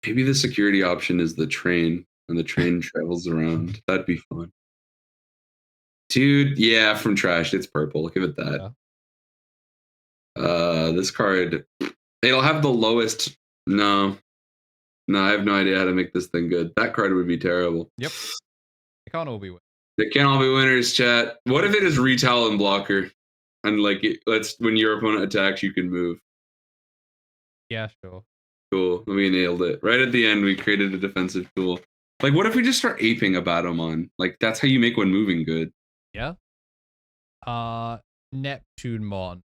Maybe the security option is the train, and the train travels around. That'd be fun. Dude, yeah, from trash. It's purple. Give it that. Yeah. This card, it'll have the lowest. No, I have no idea how to make this thing good. That card would be terrible. Yep. They can't all be winners. They can't all be winners, chat. What if it is retell and blocker? And like, when your opponent attacks, you can move. Yeah, sure. Cool. We nailed it. Right at the end, we created a defensive tool. Like, what if we just start aping a Battlemon? Like, that's how you make one moving good. Yeah. Neptunemon.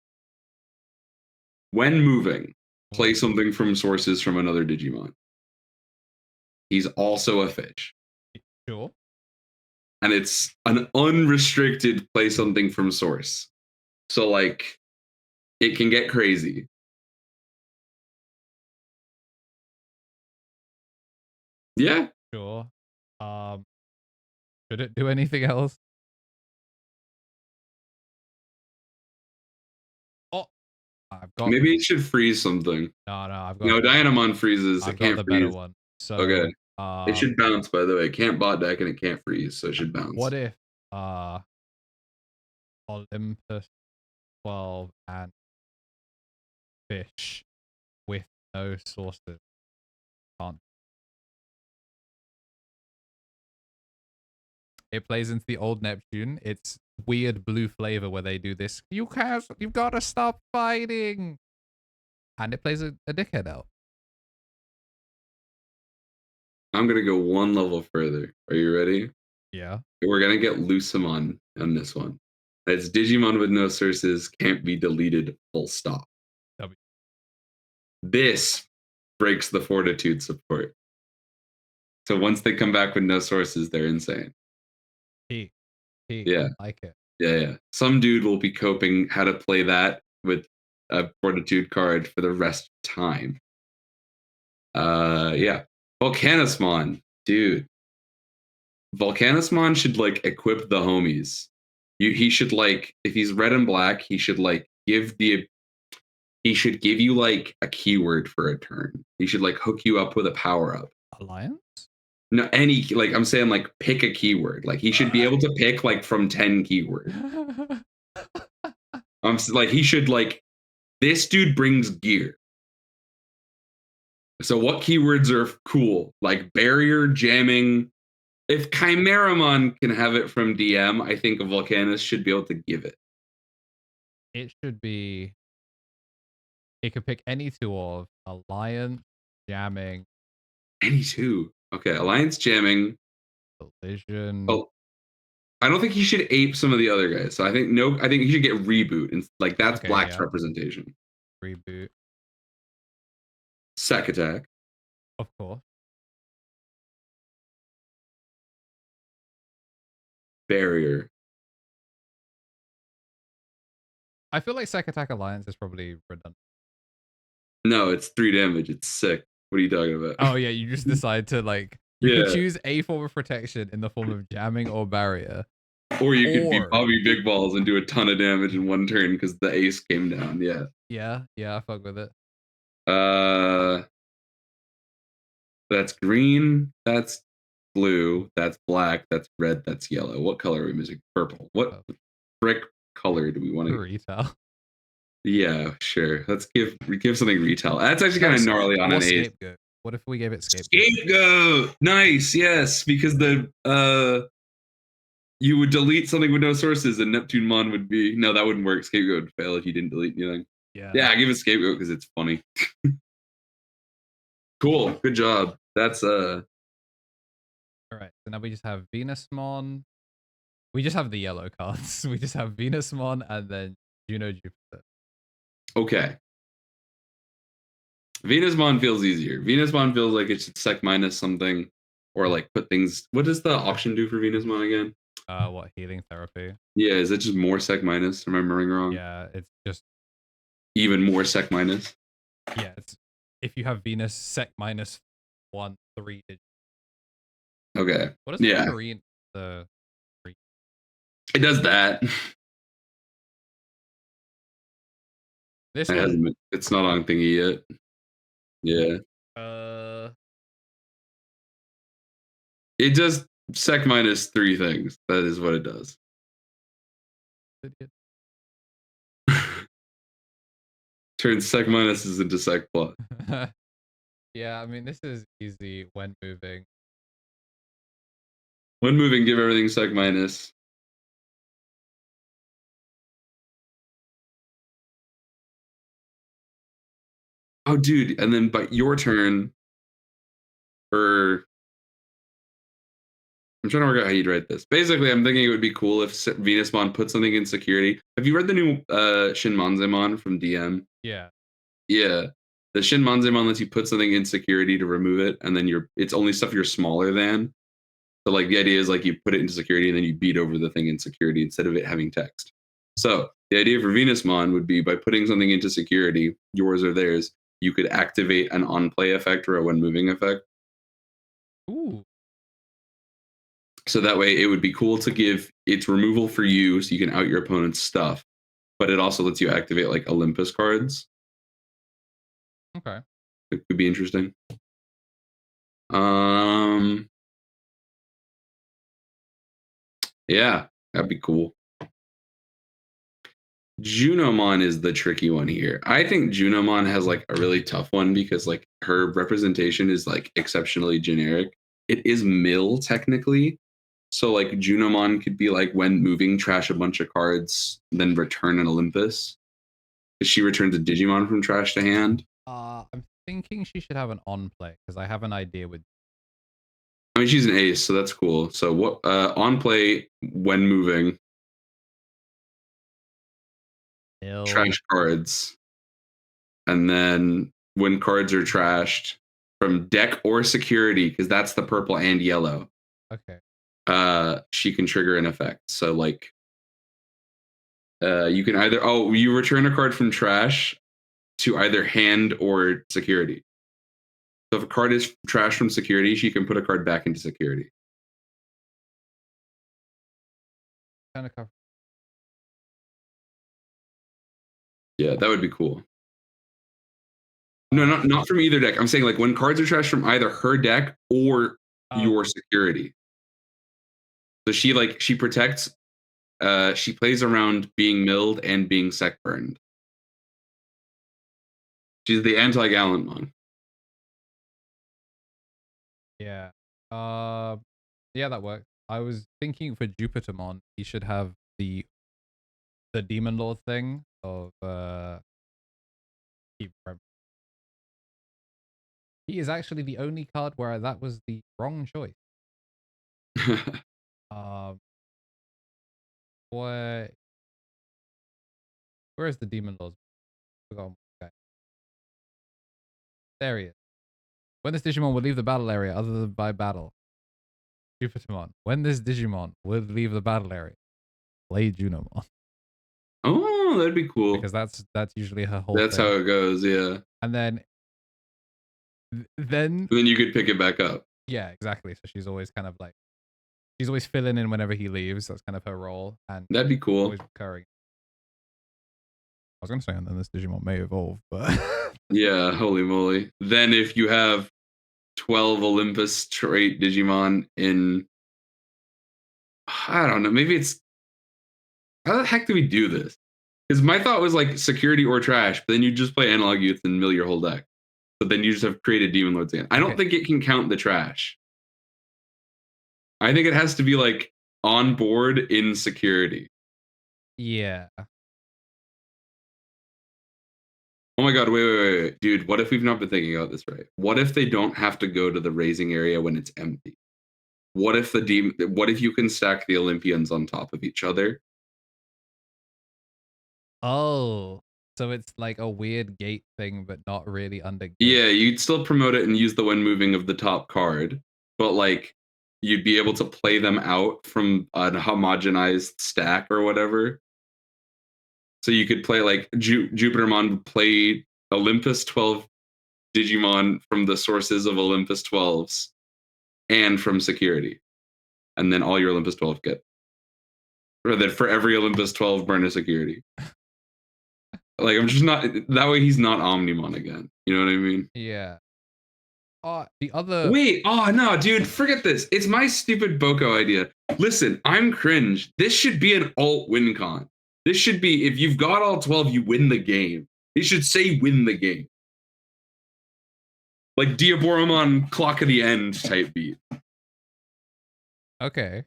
When moving, play something from sources from another Digimon. He's also a fish. Sure. And it's an unrestricted play something from source. So, like, it can get crazy. Yeah. Sure. Should it do anything else? Oh, I've got. Maybe it should freeze something. No, I've got. No, Dynamon freezes. I've it can't got the freeze. better one. So okay. It should bounce, by the way. It can't bot deck and it can't freeze, so it should bounce. What if Olympus 12 and fish with no sources can't? It plays into the old Neptune. It's weird blue flavor where they do this. You've got to stop fighting. And it plays a dickhead out. I'm gonna go one level further. Are you ready? Yeah. We're gonna get Lucemon on this one. It's Digimon with no sources, can't be deleted, full stop. W. This breaks the fortitude support. So once they come back with no sources, they're insane. P. Yeah. I like it. Yeah. Some dude will be coping how to play that with a fortitude card for the rest of time. Yeah. Volcanismon, dude. Volcanismon should like equip the homies. He should like, if he's red and black, he should like give you like a keyword for a turn. He should like hook you up with a power up. Alliance? No, any, like I'm saying, like pick a keyword. Like he should be able to pick like from 10 keywords. Like he should like, this dude brings gear. So what keywords are cool? Like barrier, jamming. If Chimeramon can have it from DM, I think a Volcanus should be able to give it. It should be. It could pick any two of Alliance, Jamming. Any two. Okay, Alliance, jamming. Collision. Oh, I don't think he should ape some of the other guys. So I think he should get reboot, and like that's Okay, Black's yeah. representation. Reboot. Sec attack. Of course. Barrier. I feel like Sec Attack Alliance is probably redundant. No, it's 3 damage. It's sick. What are you talking about? Oh yeah, you just decide to like you could choose a form of protection in the form of jamming or barrier. Or you could be Bobby Big Balls and do a ton of damage in one turn because the ace came down. Yeah. Yeah, I fuck with it. That's green. That's blue. That's black. That's red. That's yellow. What color are we missing? Purple. What brick color do we want to? Retail. Yeah, sure. Let's give something retail. That's actually kind of gnarly on an ace. Scapegoat. What if we gave it Scapegoat? Scapegoat. Nice. Yes, because you would delete something with no sources, and Neptunemon would be that wouldn't work. Scapegoat would fail if you didn't delete anything. Yeah, give it Scapegoat because it's funny. Cool. Good job. That's All right. So now we just have Venusmon. We just have the yellow cards. We just have Venusmon and then Juno Jupiter. Okay. Venusmon feels easier. Venusmon feels like it should sec minus something or like put things. What does the option do for Venusmon again? What, healing therapy? Yeah, is it just more sec minus? Am I remembering wrong? Yeah, it's just even more sec minus. Yeah, it's if you have Venus sec minus 1, 3 digits. Okay. What is the green? The green? It does that. This one. It's not on thingy yet. Yeah. It does sec minus 3 things. That is what it does. Turns sec minuses into sec plus. Yeah, I mean this is easy when moving. When moving, give everything sec minus. Oh, dude, and then but your turn. I'm trying to work out how you'd write this. Basically, I'm thinking it would be cool if Venusmon put something in security. Have you read the new Shinmonzemon from DM? Yeah. Yeah. The Shinmonzemon lets you put something in security to remove it, and then it's only stuff you're smaller than. So like the idea is like you put it into security and then you beat over the thing in security instead of it having text. So the idea for Venusmon would be by putting something into security, yours or theirs, you could activate an on-play effect or a when moving effect. Ooh. So that way it would be cool to give its removal for you so you can out your opponent's stuff, but it also lets you activate like Olympus cards. Okay. It could be interesting. Yeah, that'd be cool. Junomon is the tricky one here. I think Junomon has like a really tough one because like her representation is like exceptionally generic. It is mill technically. So like Junomon could be like when moving, trash a bunch of cards, then return an Olympus. She returns a Digimon from trash to hand. I'm thinking she should have an on play because I have an idea with I mean, she's an ace, so that's cool. So what on play when moving, Hill. trash cards, and then when cards are trashed from deck or security, because that's the purple and yellow, Okay. she can trigger an effect. So like you can either you return a card from trash to either hand or security. So if a card is trash from security, she can put a card back into security. Kind of cover. Yeah, that would be cool. No, not from either deck. I'm saying like when cards are trash from either her deck or Oh, your security. So she protects she plays around being milled and being sec burned. She's the anti-Gallantmon. yeah. Yeah, that works. I was thinking for Jupitermon, he should have the Demon Lord thing of keep rem- he is actually the only card where that was the wrong choice. Um, where is the Demon Lord? Forgotten. Okay. There he is. When this Digimon will leave the battle area other than by battle, Jupitermon. When this Digimon will leave the battle area, play Junomon. Oh, that'd be cool. Because that's usually her whole That's thing. how it goes, yeah. And then And then you could pick it back up. yeah, exactly. So she's always kind of like she's always filling in whenever he leaves. That's kind of her role, and That'd be cool. always recurring. I was gonna say, and then this Digimon may evolve, but Yeah, holy moly. Then if you have 12 Olympus trait Digimon in I don't know, maybe it's how the heck do we do this? Because my thought was like security or trash, but then you just play analog youth and mill your whole deck. But then you just have created demon lords again. I don't think it can count the trash. I think it has to be like on board in security. yeah. Oh my god, wait. Dude, what if we've not been thinking about this right? What if they don't have to go to the raising area when it's empty? What if you can stack the Olympians on top of each other? Oh, so it's like a weird gate thing, but not really under gate. Yeah, you'd still promote it and use the when moving of the top card, but like you'd be able to play them out from a homogenized stack or whatever. So you could play like Jupitermon play Olympus 12 Digimon from the sources of Olympus 12s and from security. And then all your Olympus 12 get. Or that for every Olympus 12 burn a security. Like I'm just not that way he's not Omnimon again. You know what I mean? Yeah. The other. Wait, oh no, dude, forget this. It's my stupid Boko idea. Listen, I'm cringe. This should be an alt win con. This should be if you've got all 12, you win the game. It should say win the game. Like Diaboromon clock of the end type beat. Okay.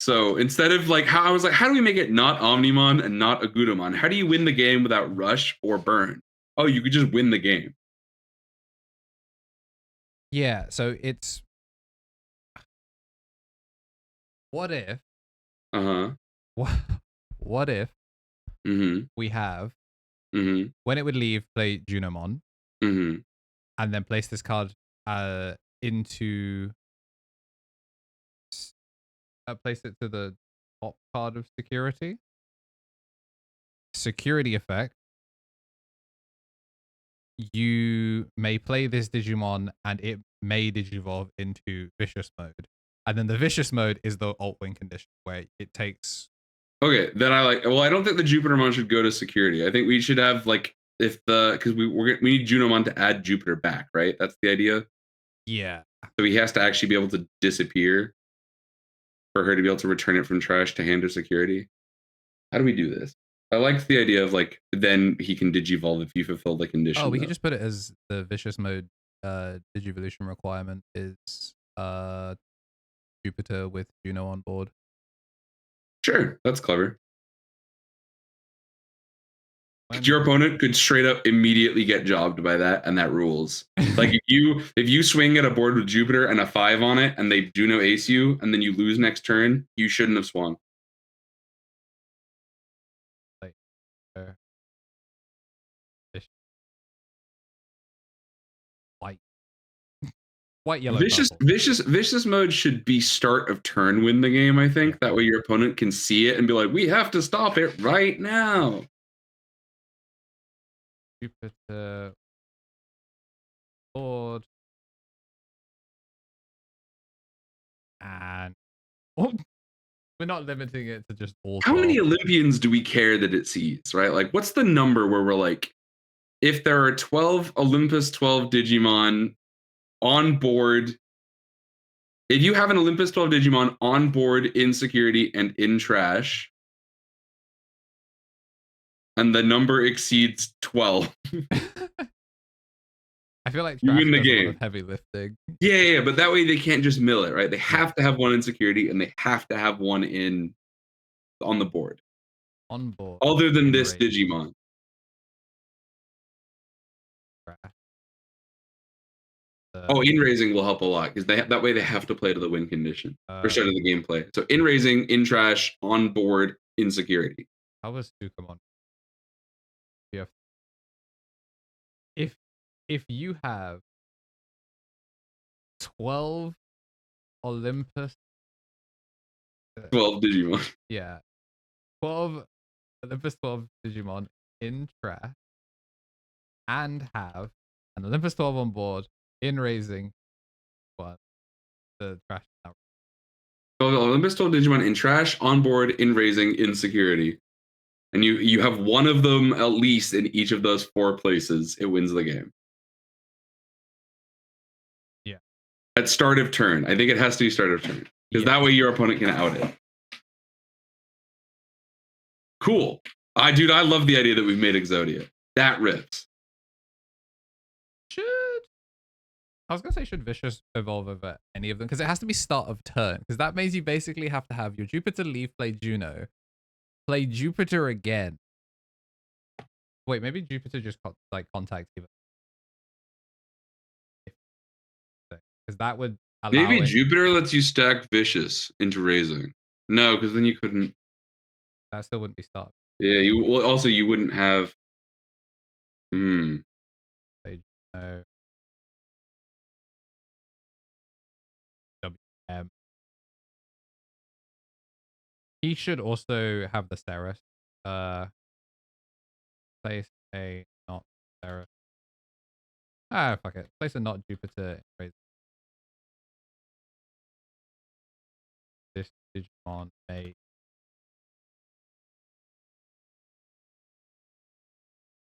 So instead of like how I was like, how do we make it not Omnimon and not Agudamon? How do you win the game without rush or burn? Oh, you could just win the game. Yeah. So it's. What if? Uh-huh. What if Mm-hmm. we have Mm-hmm. when it would leave, play Junomon, Mm-hmm. and then place this card into place it to the top card of security. Security effect. You may play this Digimon and it may digivolve into vicious mode. And then the vicious mode is the alt win condition where it takes. Okay, then I like. Well, I don't think the Jupitermon should go to security. I think we should have like if the because we need Junomon to add Jupiter back, right? That's the idea. Yeah. So he has to actually be able to disappear for her to be able to return it from trash to hand or security. How do we do this? I like the idea of like then he can digivolve if you fulfill the condition. Oh, we though. could just put it as the vicious mode digivolution requirement is Jupiter with Juno on board. Sure, that's clever. Your opponent could straight up immediately get jobbed by that, and that rules. Like if you swing at a board with Jupiter and a 5 on it, and they do no ace you, and then you lose next turn, you shouldn't have swung. Like, white, white, yellow, purple. Vicious mode should be start of turn win the game. I think that way your opponent can see it and be like, we have to stop it right now. Jupiter board and we're not limiting it to just all. How many Olympians do we care that it sees, right? Like, what's the number where we're like, if there are 12 Olympus 12 Digimon on board, if you have an Olympus 12 Digimon on board in security and in trash, and the number exceeds 12, I feel like you win the does game. A lot of heavy lifting. Yeah, but that way they can't just mill it, right? They have to have one in security and they have to have one on the board. On board. Other than this Digimon. In raising will help a lot because that way they have to play to the win condition or start of the gameplay. So in raising, in trash, on board, in security. How was Sukamon? Yeah. If you have 12 Olympus 12 Digimon. Yeah. 12 Olympus 12 Digimon in trash and have an Olympus 12 on board in raising the trash now. So Olympus 12 Digimon in trash, on board, in raising, in security. And you have one of them at least in each of those 4 places, it wins the game. Yeah. At start of turn. I think it has to be start of turn. Because that way your opponent can out it. Cool. I love the idea that we've made Exodia. That rips. I was going to say, should Vicious evolve over any of them? Because it has to be start of turn. Because that means you basically have to have your Jupiter leave, play Juno, play Jupiter again. Wait, maybe Jupiter just contact even. Because that would allow maybe Jupiter lets you stack Vicious into raising. No, because then you couldn't. That still wouldn't be start. Yeah, you wouldn't have. Play Juno. WM. He should also have the Ceres. Place a not Ceres. Fuck it. Place a not Jupiter. This Digimon may.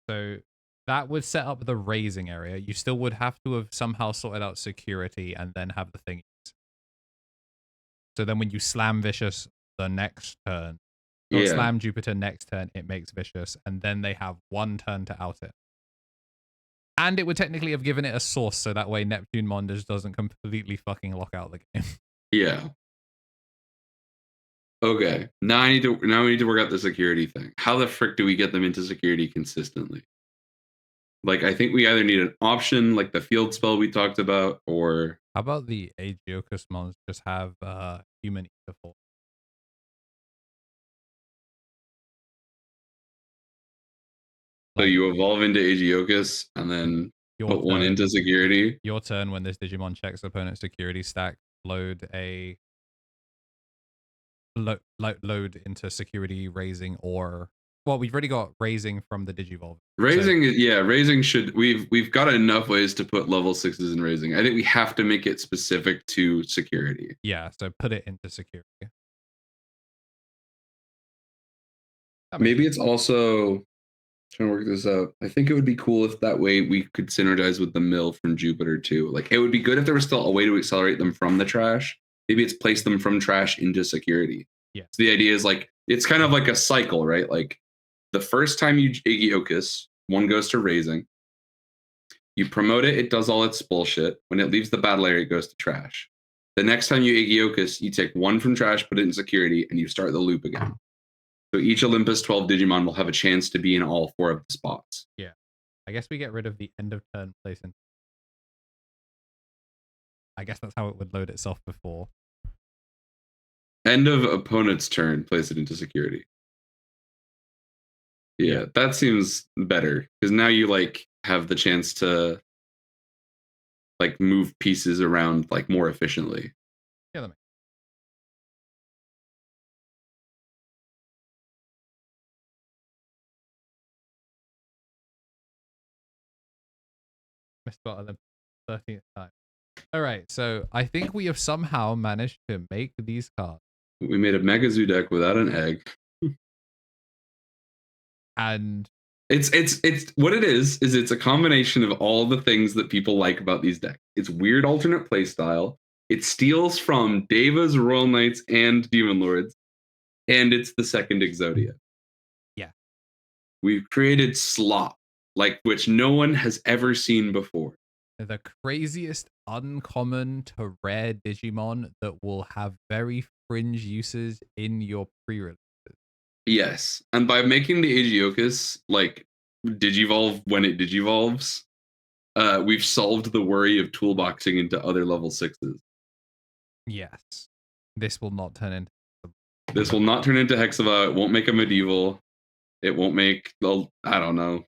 So that would set up the raising area. You still would have to have somehow sorted out security and then have the thing. So then when you slam Vicious the next turn, or slam Jupiter next turn, it makes Vicious, and then they have one turn to out it. And it would technically have given it a source, so that way Neptunemon just doesn't completely fucking lock out the game. Yeah. Okay. Now we need to work out the security thing. How the frick do we get them into security consistently? Like, I think we either need an option like the field spell we talked about, or how about the Aegiokus mons just have human ether form? So you evolve into Aegiokus and then put one into security. Your turn, when this Digimon checks opponent's security stack, load into security raising, or we've already got raising from the Digivolve. Raising should we've got enough ways to put level 6s in raising. I think we have to make it specific to security. Yeah, so put it into security. Maybe it's also trying to work this out. I think it would be cool if that way we could synergize with the mill from Jupiter too. Like, it would be good if there was still a way to accelerate them from the trash. Maybe it's place them from trash into security. Yeah. So the idea is like, it's kind of like a cycle, right? Like, the first time you Aegiokus, one goes to raising. You promote it, it does all its bullshit. When it leaves the battle area, it goes to trash. The next time you Aegiokus, you take one from trash, put it in security, and you start the loop again. So each Olympus 12 Digimon will have a chance to be in all 4 of the spots. Yeah. I guess we get rid of the end of turn placement. I guess that's how it would load itself before. End of opponent's turn, place it into security. Yeah, that seems better because now you like have the chance to like move pieces around like more efficiently. Yeah, that makes missed about Olympus 13th time. All right, so I think we have somehow managed to make these cards. We made a Mega Zoo deck without an egg. And it's what it is it's a combination of all the things that people like about these decks. It's weird alternate playstyle. It steals from Devas, Royal Knights, and Demon Lords, and it's the second Exodia. Yeah. We've created slop, like which no one has ever seen before. The craziest uncommon to rare Digimon that will have very fringe uses in your pre-release. Yes, and by making the Aegiochus like digivolve when it digivolves, we've solved the worry of toolboxing into other level 6s. Yes. This will not turn into... This will not turn into Hexava. It won't make a medieval. It won't make, well, I don't know.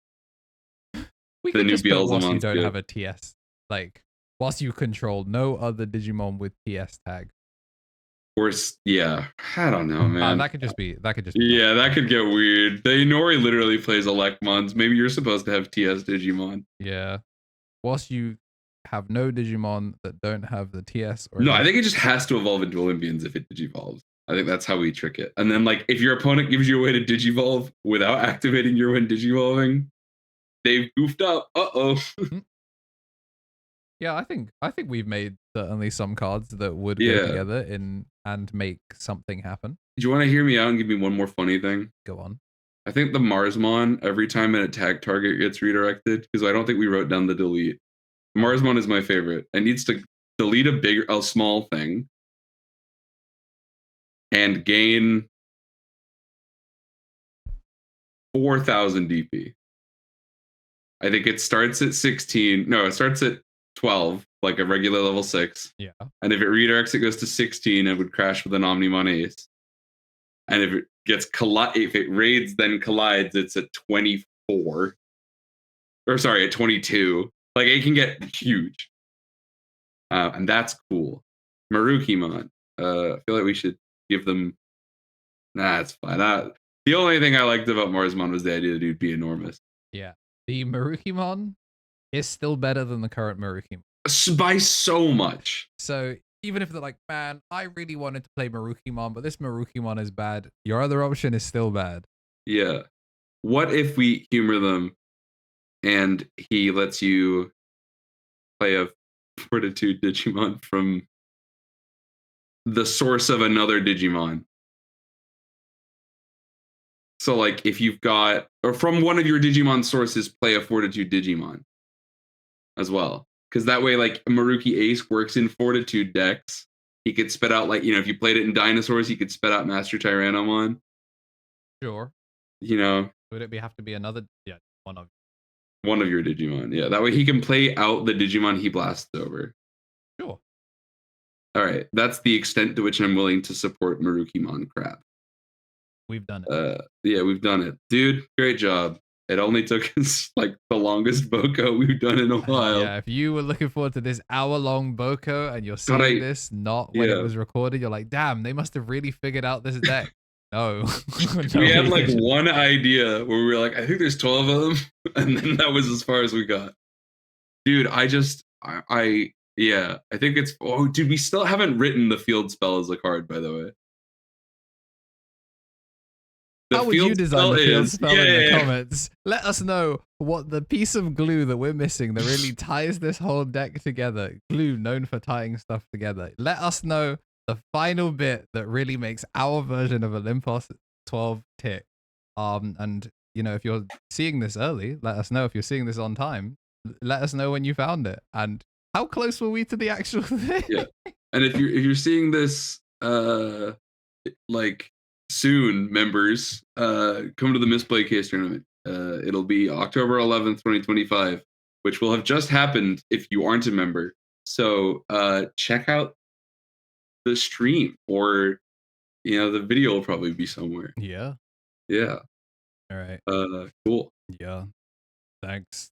We the could new just put whilst you Beelzemon's don't good. have a TS. Like, whilst you control no other Digimon with TS tag. Or, yeah, I don't know, man. That could just be... Yeah, that could get weird. The Inori literally plays Elecmons. Maybe you're supposed to have TS Digimon. Yeah. Whilst you have no Digimon that don't have the TS or... No, I think it just has to evolve into Olympians if it digivolves. I think that's how we trick it. And then, like, if your opponent gives you a way to digivolve without activating your when digivolving, they've goofed up. Uh-oh. Yeah, I think we've made certainly some cards that would go together and make something happen. Do you want to hear me out and give me one more funny thing? Go on. I think the Marsmon, every time an attack target gets redirected, because I don't think we wrote down the delete. Marsmon is my favorite. It needs to delete a small thing and gain 4,000 DP. I think it starts at 16. No, it starts at 12, like a regular level 6. Yeah. And if it redirects, it goes to 16 and would crash with an Omnimon Ace. And if it gets if it raids, then collides, it's at 24. Or sorry, at 22. Like it can get huge. And that's cool. Marukimon. I feel like we should give them. Nah, it's fine. The only thing I liked about Marsmon was the idea that he'd be enormous. Yeah. The Marukimon is still better than the current Marukimon. By so much. So even if they're like, man, I really wanted to play Marukimon, but this Marukimon is bad, your other option is still bad. Yeah. What if we humor them and he lets you play a Fortitude Digimon from the source of another Digimon? So, like, if you've got, or from one of your Digimon sources, play a Fortitude Digimon as well. Because that way, like, Maruki Ace works in Fortitude decks. He could spit out, like, if you played it in Dinosaurs, he could spit out Master Tyrannomon. Sure. Would it have to be another? Yeah, one of your Digimon. Yeah, that way he can play out the Digimon he blasts over. Sure. All right, that's the extent to which I'm willing to support Marukimon crap. We've done it. Yeah, we've done it. Dude, great job. It only took us like the longest Boko we've done in a while. Yeah, if you were looking forward to this hour-long Boko and you're seeing this not when it was recorded, you're like, damn, they must have really figured out this deck. No. We had like one idea where we were like, I think there's 12 of them. And then that was as far as we got. Dude, I think it's, dude, we still haven't written the field spell as a card, by the way. How would you design the field spell in the comments? Let us know what the piece of glue that we're missing that really ties this whole deck together. Glue known for tying stuff together. Let us know the final bit that really makes our version of Olympus 12 tick. And if you're seeing this early, let us know. If you're seeing this on time, let us know when you found it. And how close were we to the actual thing? Yeah. And if you're seeing this like soon, members, come to the Misplay case tournament. It'll be October 11th, 2025, which will have just happened if you aren't a member. So check out the stream, or the video will probably be somewhere. Yeah. Yeah. All right. Cool. Yeah. Thanks.